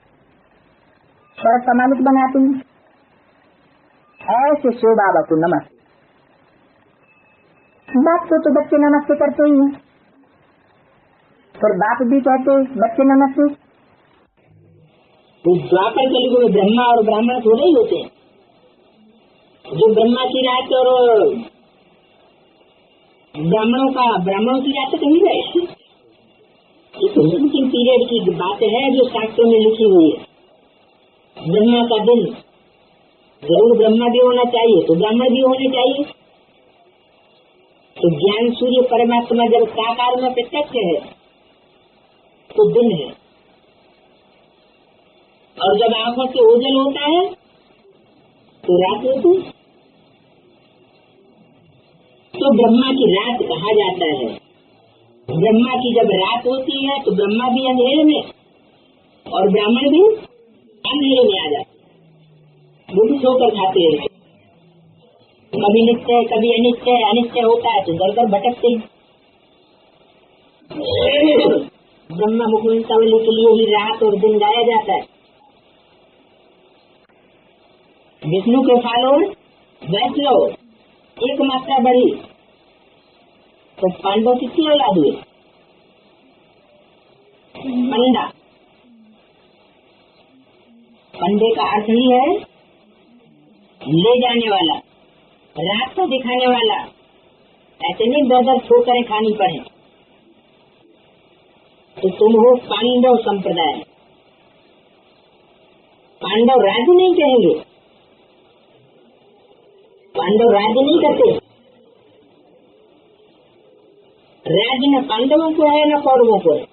स्वर्ग का मालिक बनाते हैं, ऐसे शिव बाबा को नमस्ते। बाप को तो बच्चे नमस्ते करते ही हैं, फिर बाप भी कहते बच्चे नमस्ते। इस द्वापर कलयुग में ब्रह्मा और ब्राह्मण थोड़े ही होते हैं। जो ब्रह्मा की रात और ब्राह्मणों की रात कहीं गए, ये तो अंतिम पीरियड की बात है जो शास्त्रों में लिखी हुई है। ब्रह्मा का दिन, जरूर ब्रह्मा भी होना चाहिए तो ब्राह्मण भी होने चाहिए। तो ज्ञान सूर्य परमात्मा जब साकार में प्रत्यक्ष है तो दिन है, और जब आंखों से ओझल होता है तो रात होती है। तो ब्रह्मा की रात कहा जाता है। ब्रह्मा की जब रात होती है तो ब्रह्मा भी अंधेरे में और ब्राह्मण भी अंधेरे में आ जाते, वो भी ठोकर खाते हैं। कभी नित्य कभी अनित्य, अनित्य होता है तो दर दर भटकते हैं। ब्रह्मा मुखवंशावली के लिए ही रात और दिन गाया जाता है। विष्णु के फॉलोअर वैष्णव एक मात्रा बढ़ी तो पांडव कितनी औलाद हुए? पंडा। पंडे का अर्थ ही है ले जाने वाला, रास्ता दिखाने वाला, ऐसे नहीं दर ठोकरें खानी पड़े। तो तुम हो पांडव संप्रदाय। पांडव राज्य नहीं कहेंगे, पांडव राज्य नहीं करते। राज्य न पांडवों को है न कौरवों को है,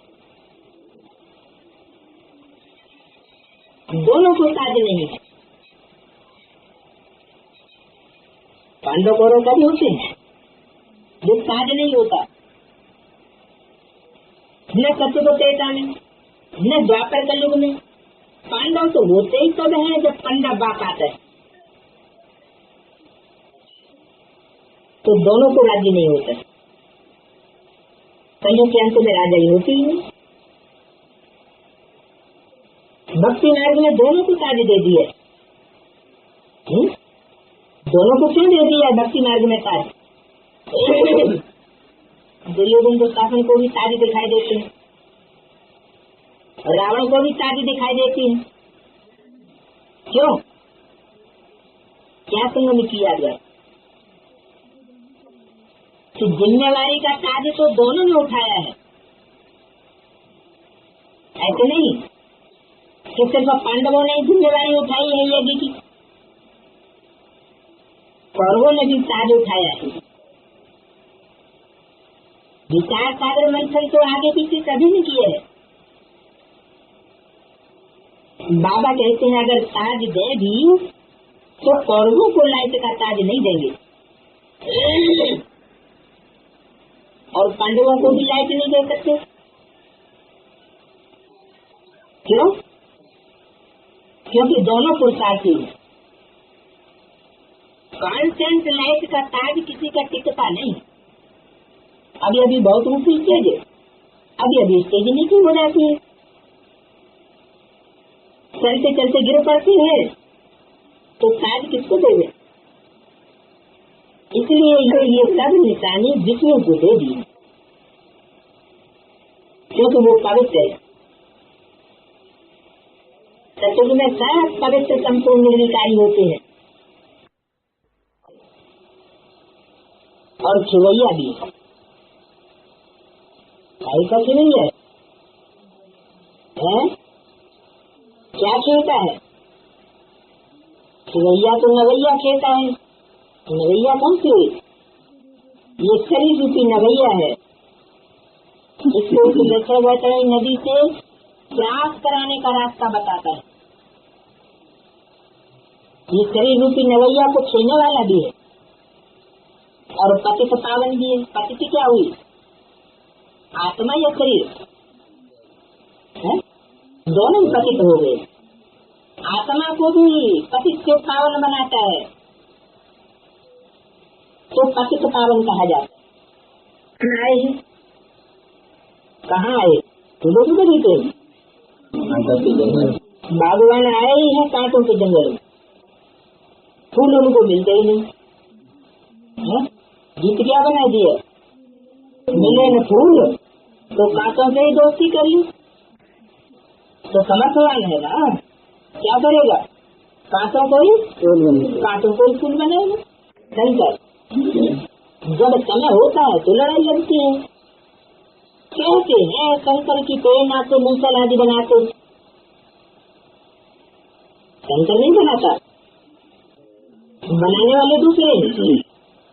दोनों को ताज नहीं है। पांडव कौरव कभी होते हैं, जो ताज नहीं होता। न सत्य त्रेता में न द्वापर कलयुग में। पांडव तो होते ही तब है जब पंडा बाप आता है, तो दोनों को राज्य नहीं होता। कलयुग के अंत में राजा ही होती ही नहीं। भक्ति मार्ग में दोनों को ताज दे दिया। दोनों को क्यों दे दिया भक्ति मार्ग में ताज? दुर्योधन को शासन को भी ताज दिखाई देते हैं, रावण को भी ताज दिखाई देती है। क्यों? क्या संगम किया गया? तो जिम्मेवारी का ताज तो दोनों ने उठाया है। ऐसे नहीं कि सिर्फ पांडवों ने जिम्मेवारी उठाई है यज्ञ की, कौरवों ने भी ताज उठाया है। विचार सागर मंथन तो आगे पीछे सभी ने किए है। बाबा कहते हैं अगर ताज दे भी तो कौरवों को लाइट का ताज नहीं देंगे और पांडवों को भी लाइट नहीं दे सकते। क्यों? क्योंकि दोनों पुरुषार्थी हैं। कांस्टेंट लाइट का ताज किसी का टिकता नहीं। अभी अभी बहुत ऊंची स्टेज है, अभी स्टेज नीचे हो जाती है, चलते चलते गिर पड़ती है, तो ताज किसको देवे? इसलिए ये सब निशानी विष्णु को दे दी, क्योंकि वो पवित्र है। सतयुग में सब पवित्र संपूर्ण निर्विकारी होते हैं और खिवैया भी है। ऐसा खिवैया है क्या खेता है? खिवैया तो नवैया खेता है। नवैया कौन सी हुई? ये शरीर रूपी नवैया है। इसको वैतरणी नदी से प्राप्त कराने का रास्ता बताता है। ये शरीर रूपी नवैया को छीनने वाला भी है और पतित पावन भी है। पतित क्या हुई? आत्मा या शरीर है? दोनों पतित हो गए। आत्मा को भी पतित से पावन बनाता है, तो पतित पावन कहा जाता है। आए हैं कहाँ आए? फूलों के बगीचे बागवान आए ही है कांटों के जंगल में। फूल उनको मिलते ही नहीं। गीत क्या बना दिया? मिले न फूल तो कांटों से ही दोस्ती कर ली। तो समर्थवान है ना, क्या करेगा? कांटों को ही फूल बनाएगा। शंकर जब समय होता है तो लड़ाई लगती है। कहते हैं शंकर की प्रेरणा से मूसल आदि बनाते। शंकर नहीं बनाता, बनाने वाले दूसरे हैं।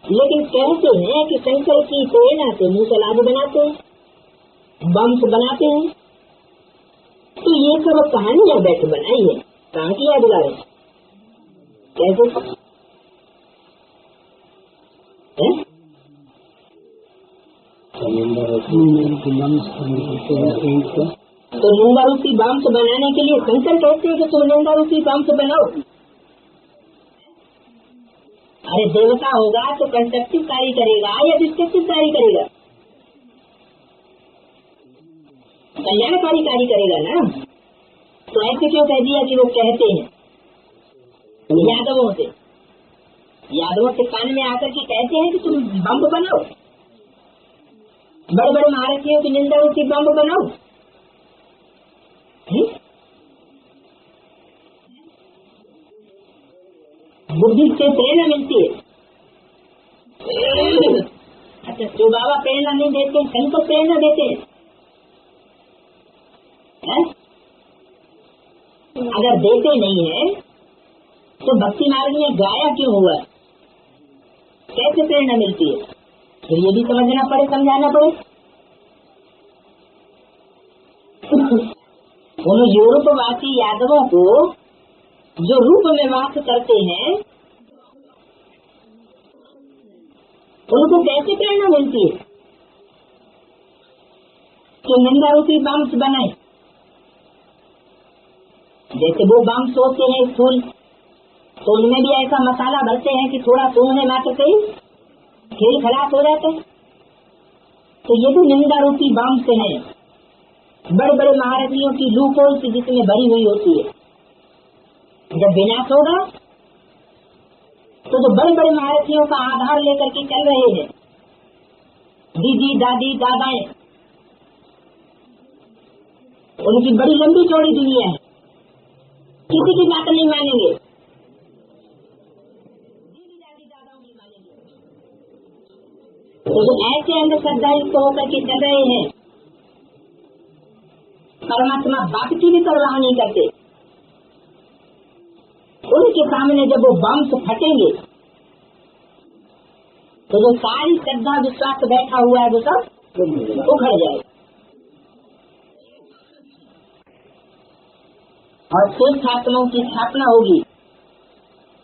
लेकिन कहते हैं कि शंकर की प्रेरणा से मूसल आदि बनाते हैं, वंश बनाते हैं। तो ये सब कहानियां बैठ बनाई है, कहाँ की याद दिला रहे? कैसे तो निंदा रूपी वंश बनाने के लिए शंकर कहते हैं कि तुम निंदा रूपी वंश बनाओ। अरे देवता होगा तो कंस्ट्रक्टिव कार्य करेगा या डिस्ट्रक्टिव कार्य करेगा? कल्याणकारी कार्य करेगा ना। तो ऐसे क्यों कह दिया कि वो कहते हैं? यादवों से कान में आकर के कहते हैं कि तुम बम बनाओ, बड़े बड़े महारथियों की निंदा रूपी बम बनाओ। बुद्धि से प्रेरणा मिलती है। अच्छा, जो बाबा प्रेरणा नहीं देते, संत प्रेरणा देते हैं? अगर देते नहीं है तो भक्ति मार्ग में गाया क्यों हुआ? कैसे प्रेरणा मिलती है? फिर ये भी समझना पड़े, समझाना पड़े। उन यूरोपवासी यादवों को जो रूप में वास करते हैं, उनको कैसे प्रेरणा मिलती है कि निंदा रूपी बम्स बनाए? जैसे वो बम्स होते हैं फूल, तो उनमें भी ऐसा मसाला भरते हैं कि थोड़ा सूंघने मात्र से ही खेल खलास हो जाते हैं। तो ये भी निंदा रूपी बम्स है, बड़े बड़े महारथियों की लूपोल से जिसमें भरी हुई होती है। जब विनाश होगा तो जो बड़े बड़े महारथियों का आधार लेकर के चल रहे हैं, दीदी दादी दादाएं, उनकी बड़ी लंबी चौड़ी दुनिया है, किसी की बात नहीं मानेंगे, दीदी दादी दादाओं की मानेंगे। तो जो ऐसे अंधश्रद्धा युक्त होकर के चल रहे हैं, परमात्मा बाप की भी परवाह नहीं करते, उनके सामने जब वो बम्स फटेंगे तो जो सारी श्रद्धा विश्वास बैठा हुआ है वो सब उखड़ जाए और श्रेष्ठ आत्माओं की स्थापना होगी,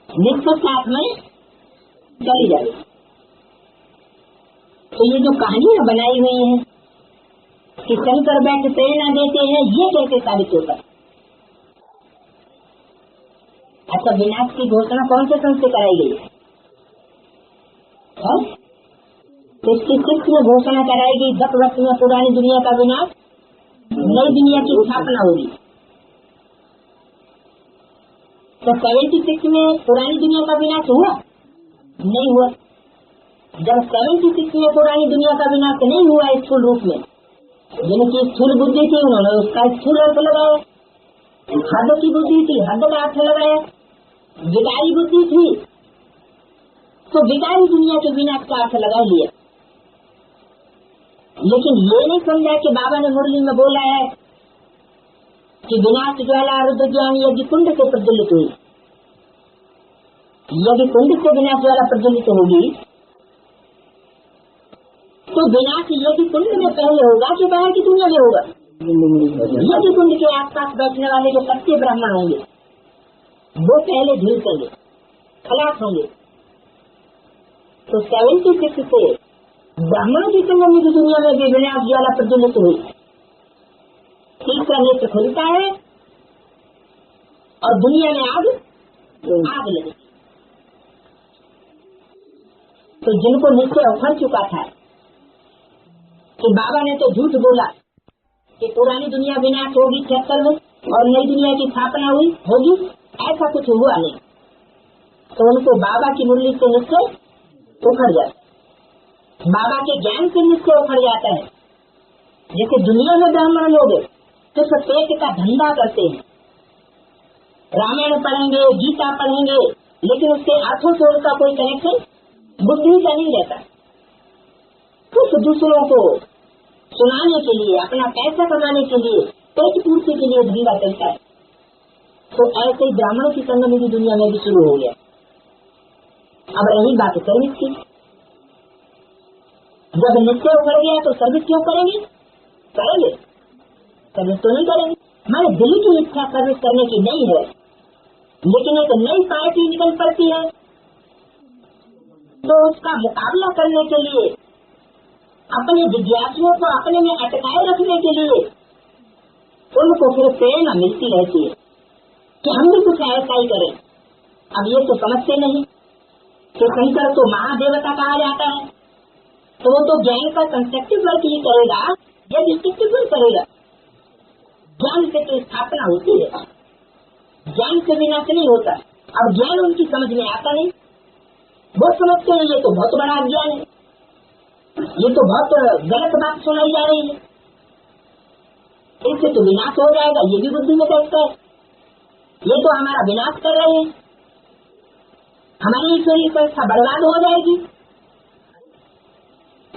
निष्पक्ष आत्माएं चली जाए। तो ये जो कहानियां बनाई हुई हैं कि शंकर बैठ प्रेरणा देते हैं, ये कैसे साबित होता है? अच्छा, विनाश की घोषणा कौन से संत से कराई गई? इसकी सिक्स में घोषणा कराई गई, 10 वर्ष में पुरानी दुनिया का विनाश, नई दुनिया की स्थापना होगी। तो 76 में पुरानी दुनिया का विनाश हुआ? नहीं हुआ। जब 76 में पुरानी दुनिया का विनाश नहीं हुआ स्थूल रूप में, जिनकी स्थूल बुद्धि थी उन्होंने उसका स्थूल अर्थ लगाया, हद की बुद्धि थी हद का अर्थ लगाया, विकारी बुद्धि थी तो विकारी दुनिया के विनाश का अर्थ लगा लिया। लेकिन ये नहीं समझा कि बाबा ने मुरली में बोला है कि विनाश ज्वाला रुद्र ज्ञान यज्ञ कुंड से प्रज्वलित हुई। यज्ञ कुंड से विनाश ज्वाला प्रज्वलित होगी तो विनाश यज्ञ कुंड में पहले होगा कि बाहर की दुनिया में होगा? यज्ञ कुंड के आसपास बैठने वाले जो सत्य ब्राह्मण होंगे वो पहले झुलसेंगे, खलास होंगे। तो 76 से ब्राह्मणों की संगम की दुनिया में भी विनाश ज्वाला प्रज्वलित हुई। तीसरा नेत्र खुलता है और दुनिया में आग लगी। तो जिनको निश्चय उखड़ चुका था कि बाबा ने तो झूठ बोला कि पुरानी दुनिया विनाश होगी 76 में और नई दुनिया की स्थापना होगी, ऐसा कुछ हुआ नहीं, तो उनको बाबा की मुरली से निश्चय उखड़ जाता, बाबा के ज्ञान से निश्चय उखड़ जाता है। जैसे दुनिया में ब्राह्मण लोग सिर्फ पेट का धंधा करते हैं, रामायण पढ़ेंगे, गीता पढ़ेंगे, लेकिन उसके अर्थों से उनका कोई कनेक्शन बुद्धि का नहीं रहता। कुछ दूसरों को सुनाने के लिए, अपना पैसा कमाने के लिए, पेट पूर्ति के लिए धंधा चलता है। तो ऐसे ही ब्राह्मणों की संगम की दुनिया में भी शुरू हो गया। अब रही बात सर्विस की, जब निश्चय उखड़ गया तो सर्विस क्यों करेंगे? सर्विस तो नहीं करेंगे। हमारे दिल की इच्छा सर्विस करने की नहीं है, लेकिन एक नई पार्टी निकल पड़ती है तो उसका मुकाबला करने के लिए, अपने जिज्ञासुओं को अपने में अटकाए रखने के लिए उनको फिर प्रेरणा मिलती रहती है कि हम भी कुछ ऐसा ही करें। अब ये तो समझते नहीं कि शंकर तो महादेवता कहा जाता है, तो वो तो ज्ञान का कंस्ट्रक्टिव वर्क ही करेगा या डिस्ट्रक्टिव वर्क करेगा। ज्ञान से तो स्थापना होती है, ज्ञान से विनाश नहीं होता। अब ज्ञान उनकी समझ में आता नहीं, वो समझते हैं ये तो बहुत बड़ा ज्ञान है, ये तो बहुत गलत बात सुनाई जा रही है, इससे तो विनाश हो जाएगा, ये भी बुद्धि में बैठता है, ये तो हमारा विनाश कर रहे हैं, हमारी ईश्वरीय संस्था बर्बाद हो जाएगी।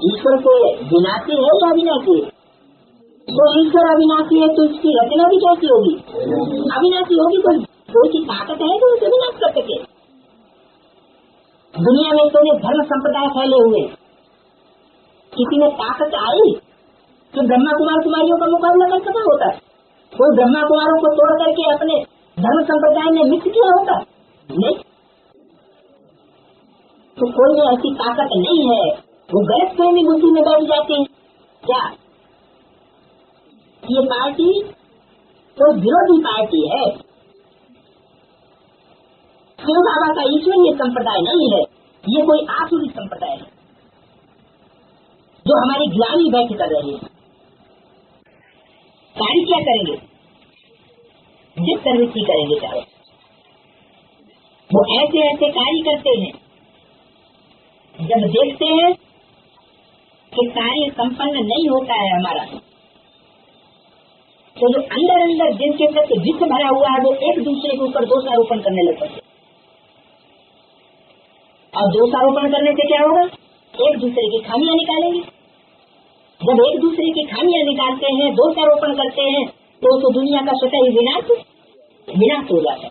ईश्वर को विनाशी है या अविनाशी है? तो ईश्वर अविनाशी है तो इसकी रचना भी कैसी होगी? अविनाशी होगी। तो कोई की ताकत है जो उसे विनाश कर सके? दुनिया में तो धर्म संप्रदाय फैले हुए, किसी में ताकत आई तो ब्रह्मा कुमार कुमारियों का मुकाबला कर सका होता? कोई ब्रह्मा कुमारों को तोड़ करके अपने धर्म संप्रदाय में मिक्स किया होता? नहीं। तो कोई में ऐसी ताकत नहीं है, वो गलत फहमी बुद्धि में बैठ जाते हैं। क्या ये पार्टी तो विरोधी पार्टी है? शिव बाबा का ईश्वरीय संप्रदाय नहीं है, ये कोई आसुरी संप्रदाय है जो हमारी ग्लानी बैठ कर रही है। कार्य क्या करेंगे? जिस सर्विस की करेंगे चाहे, वो ऐसे ऐसे कार्य करते हैं, जब देखते हैं कि कार्य संपन्न नहीं होता है हमारा, तो जो अंदर अंदर जिनके प्रति विष भरा हुआ है वो एक दूसरे के ऊपर दोषारोपण करने लगते हैं। और दोषारोपण करने से क्या होगा? एक दूसरे की खामियां निकालेंगे। जब एक दूसरे की खामियां निकालते हैं, दोषारोपण करते हैं, तो दुनिया का स्वतः ही विनाश हो जाता है।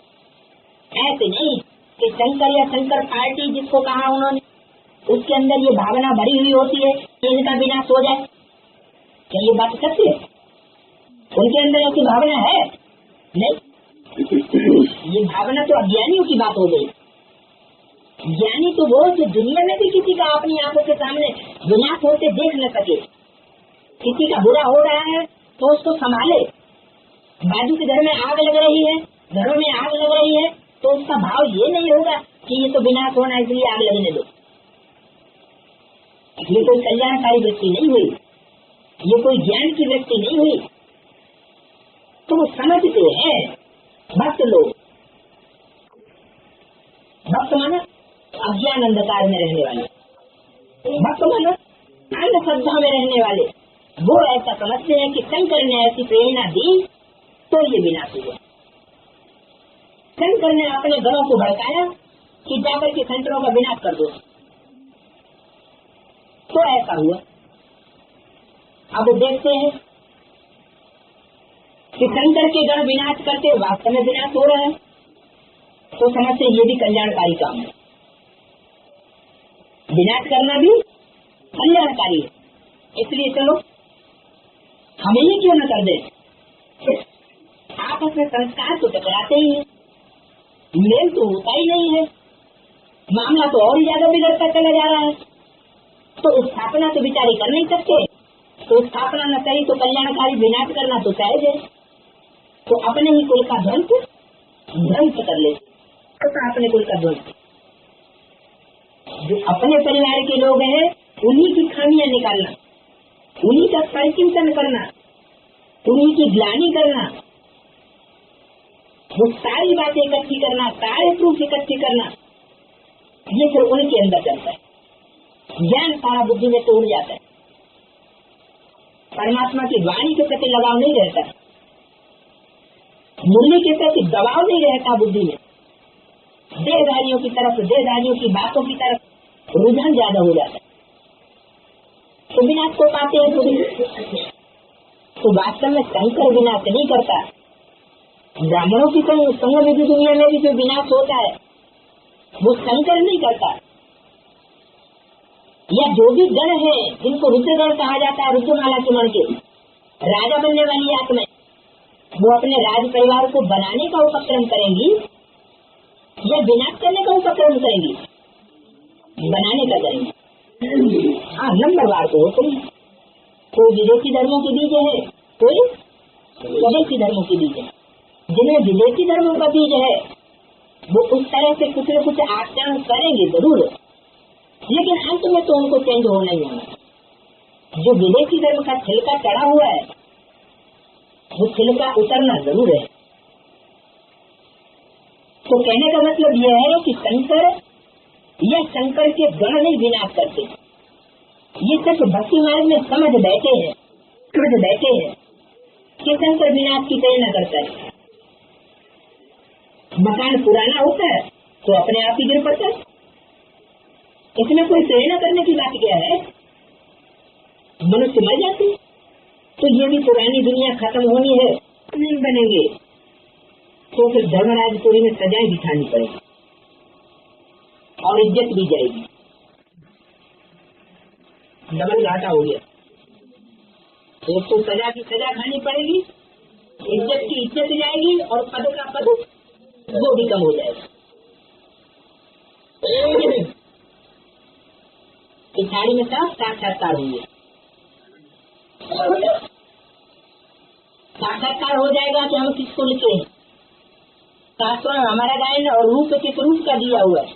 ऐसे नहीं कि शंकर या शंकर पार्टी जिसको कहा उन्होंने, उसके अंदर ये भावना भरी हुई होती है कि इनका विनाश हो जाए। क्या ये बात सत्य है? उनके अंदर ऐसी भावना है? नहीं। ये भावना तो अज्ञानियों की बात हो गई। ज्ञानी तो वो जो दुनिया में भी किसी का अपनी आंखों के सामने विनाश होते देख न सके। किसी का बुरा हो रहा है तो उसको संभाले। बाजू के घर में आग लग रही है, घरों में आग लग रही है, तो उसका भाव ये नहीं होगा कि ये तो विनाश होना इसलिए आग लगने दो। ये कोई कल्याणकारी वृत्ति नहीं हुई, ये कोई ज्ञान की वृत्ति नहीं हुई। तो वो समझते हैं भक्त लोग। भक्त माना अज्ञान अंधकार में रहने वाले, भक्त माना अंधश्रद्धा में रहने वाले। वो ऐसा समझते हैं कि शंकर ने ऐसी प्रेरणा दी तो ये विनाश हुआ। शंकर ने अपने गणों को भड़काया कि जाकर के शंकरों का विनाश कर दो, तो ऐसा हुआ। अब देखते हैं कि शंकर के गण विनाश करते वास्तव में विनाश हो रहा है, तो समझते ये भी कल्याणकारी काम है। विनाश करना भी कल्याणकारी है, इसलिए चलो हम ये क्यों न कर दे। आपस में संस्कार तो टकराते ही है, मेल तो होता ही नहीं है, मामला तो और ही ज्यादा बिगड़ता चला जा रहा है। तो स्थापना तो बेचारे कर नहीं सकते, तो स्थापना न करी तो कल्याणकारी विनाश करना तो सहज है। तो अपने ही कुल का ध्वंस कर ले, अपने कुल का ध्वंस। जो अपने परिवार के लोग हैं उन्हीं की खामियां निकालना, उन्हीं का परिचिंतन करना, उन्हीं की ग्लानि करना, वो सारी बातें इकट्ठी करना, सारे प्रूफ इकट्ठी करना, ये फिर उनके अंदर चलता है। ज्ञान सारा बुद्धि में तो उड़ जाता है। परमात्मा की वाणी के प्रति लगाव नहीं रहता, मुरली के प्रति दबाव नहीं रहता बुद्धि में। देहधारियों की तरफ, देहधारियों की बातों की तरफ रुझान ज्यादा हो जाता है। तो विनाश को पाते हैं तो वास्तव में शंकर विनाश नहीं करता। ब्राह्मणों की संग विधि दुनिया में भी जो विनाश होता है वो शंकर नहीं करता। या जो भी गण है जिनको रुद्रगण कहा जाता है, रुद्रमाला के मण के राजा बनने वाली आत्मा, वो अपने राज परिवार को बनाने का उपक्रम करेंगी या विनाश करने का उपक्रम करेंगी? बनाने का करेंगे। हाँ, नंबरवार को होते हैं। कोई विदेशी धर्मों के बीज है, कोई स्वदेशी धर्मों के बीज है। जिन्हें विदेशी धर्मों का बीज है वो उस तरह से कुछ न कुछ आचरण करेंगे जरूर, लेकिन अंत में तो उनको चेंज होना ही होना। जो विदेशी धर्म का छिलका चढ़ा हुआ है वो छिलका उतरना जरूर है। तो कहने का मतलब यह है कि शंकर या शंकर के गण नहीं विनाश करते। ये सिर्फ भक्ति मार्ग में समझ बैठे हैं कि शंकर विनाश की प्रेरणा करता है। मकान पुराना होता है तो अपने आप ही गिर पड़ता है। इसमें कोई प्रेरणा करने की बात क्या है? मनुष्य मर जाते, तो ये भी पुरानी दुनिया खत्म होनी है, नहीं बनेंगे तो फिर धर्मराजपुरी में सजाएं बिठानी पड़ेगी और इज्जत भी जाएगी। डबल घाटा हो गया। एक तो सजा की सजा खानी पड़ेगी, इज्जत की इज्जत जाएगी और पद का पद वो भी कम हो जाएगा। पिछाड़ी में सब साक्षात्कार होंगे, साक्षात्कार हो जाएगा कि हम किसको लिखे हैं। शास्त्रों में हमारा गायन और रूप किस रूप का दिया हुआ है,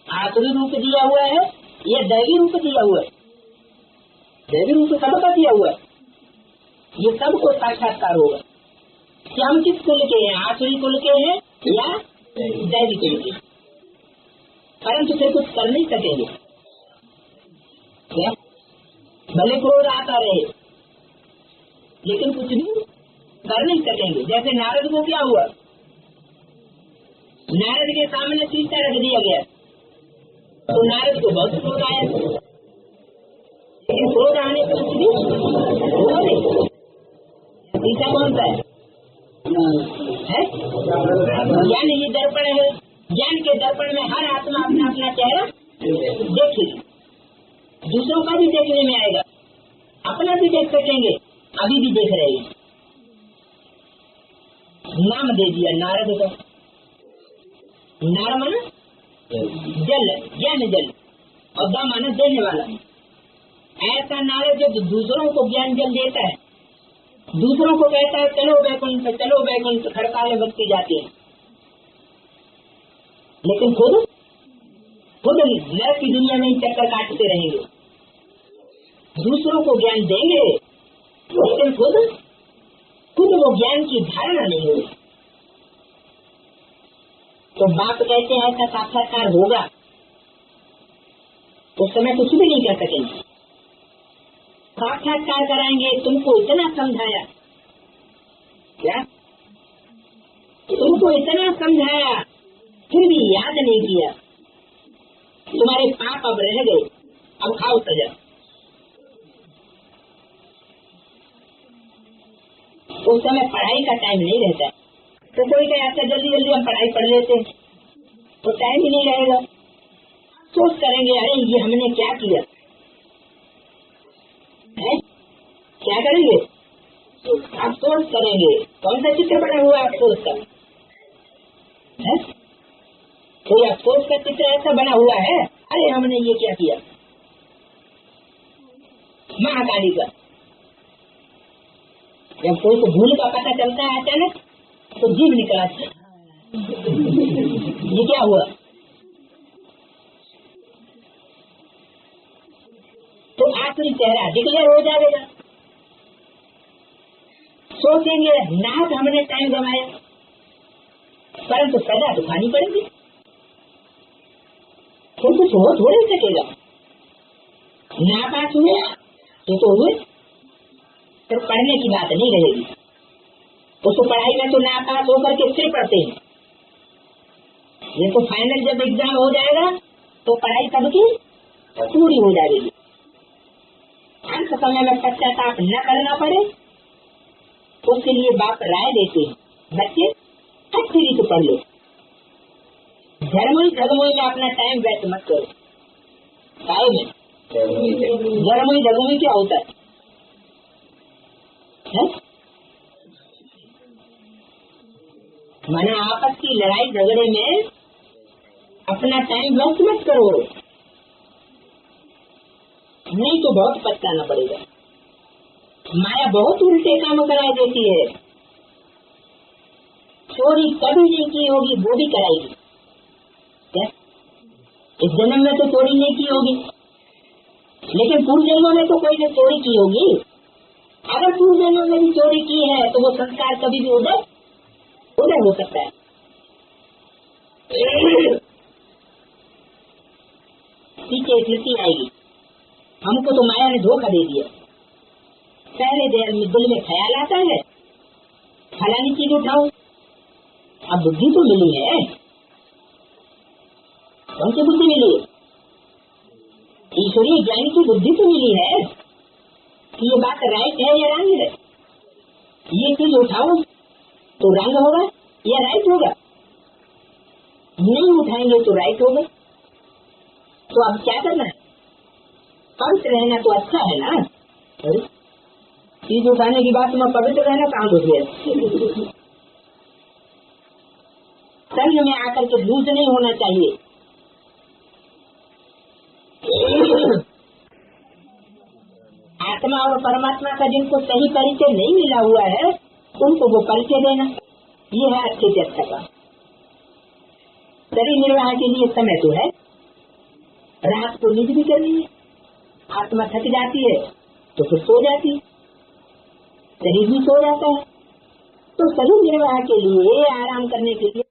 आसुरी रूप दिया हुआ है या दैवी रूप दिया हुआ है। दैवी रूप सबका दिया हुआ है, ये सबको साक्षात्कार होगा कि हम किस कुल के हैं, आसुरी कुल के हैं या दैवी कुल के। परंतु फिर कुछ कर नहीं सकेंगे, क्या भले क्रोध आता रहे लेकिन कुछ भी कर नहीं सकेंगे। जैसे नारद को क्या हुआ, नारद के सामने सीता रख दिया गया तो नारद को बहुत क्रोध आया, लेकिन क्रोध आने पर कुछ भी हुआ नहीं। सीता कौन सा है? ज्ञान ही दर्पण है, ज्ञान के दर्पण में हर आत्मा अपना अपना चेहरा देखेगी, दूसरों का भी देखने में आएगा, अपना भी देख सकेंगे, अभी भी देख रहे हैं। नाम दे दिया नारद का, नार माना जल, ज्ञान जल, और द माना देने वाला। ऐसा नारद जो दूसरों को ज्ञान जल देता है, दूसरों को कहता है चलो वैकुंठ चलो वैकुंठ, हड़तालें बचती जाती है, लेकिन खुद नरक की दुनिया में ही चक्कर काटते रहेंगे। दूसरों को ज्ञान देंगे लेकिन खुद वो ज्ञान की धारणा नहीं होगी। तो बाप कहते हैं ऐसा साक्षात्कार होगा, उस समय कुछ भी नहीं कर सकेंगे। साक्षात्कार कराएंगे, तुमको इतना समझाया, क्या तुमको इतना समझाया फिर भी याद नहीं किया, तुम्हारे पाप अब रह गए, अब खाओ सजा। उस समय पढ़ाई का टाइम नहीं रहता है, तो कोई कहे अच्छा जल्दी जल्दी हम पढ़ाई पढ़ लेते हैं, तो टाइम ही नहीं रहेगा। सोच करेंगे अरे ये हमने क्या किया है, क्या करेंगे, अफसोस करेंगे। कौन सा चित्र बना हुआ है अफसोस का है? कोई अफसोस का चित्र ऐसा बना हुआ है, अरे हमने ये क्या किया। महाकाली का जब कोई को भूल का पता चलता है अचानक तो जीभ निकल आती है, ये क्या हुआ। तो आखिरी चेहरा डिक्लेयर हो जाएगा। सोचेंगे नाथ हमने टाइम गंवाया, परंतु सजा तो खानी पड़ेगी, तो कुछ हो थोड़े सकेगा। नापास हुए तो हुए, तो पढ़ने की बात नहीं रहेगी। उसको पढ़ाई में तो नापास होकर के फिर पढ़ते हैं, ये तो फाइनल जब एग्जाम हो जाएगा तो पढ़ाई सबकी पूरी हो जाएगी। अंत समय में पश्चाताप न करना पड़े उसके लिए बाप राय देते हैं, बच्चे अच्छी रीत पढ़ लो, झरमुई में अपना टाइम व्यस्त मत करो। झरमुई क्या होता है? माना आपस की लड़ाई झगड़े में अपना टाइम व्यस्त मत करो, नहीं तो बहुत पछताना पड़ेगा। माया बहुत उल्टे काम कराई देती है। चोरी कभी नहीं की होगी वो भी कराएगी, क्या इस जन्म में तो चोरी नहीं की होगी, लेकिन पूर्व जन्मों में तो कोई ने चोरी की होगी। अगर पूर्व जन्मों में भी चोरी की है तो वो संस्कार कभी भी उधर हो सकता है। पीछे स्मृति आएगी, हमको तो माया ने धोखा दे दिया। पहले दिल में ख्याल आता है फलानी चीज उठाओ, अब बुद्धि तो मिली है, कौन सी बुद्धि मिली? ईश्वरीय ज्ञान की बुद्धि तो मिली है, ये बात राइट है या रंग है? ये चीज उठाओ तो रंग होगा या राइट होगा? नहीं उठाएंगे तो राइट होगा। तो अब क्या करना है? पवित्र रहना तो अच्छा है ना। चीज उठाने की बात में पवित्र रहना कहाँ घुस गया? संग में आकर के लूज नहीं होना चाहिए। आत्मा और परमात्मा का जिनको सही परिचय नहीं मिला हुआ है उनको वो परिचय देना, ये है अच्छे से अच्छा काम। शरीर निर्वाह के लिए समय तो है, रात को नींद भी करनी है, आत्मा थक जाती है तो फिर सो जाती है, शरीर भी सो जाता है। तो शरीर निर्वाह के लिए, आराम करने के लिए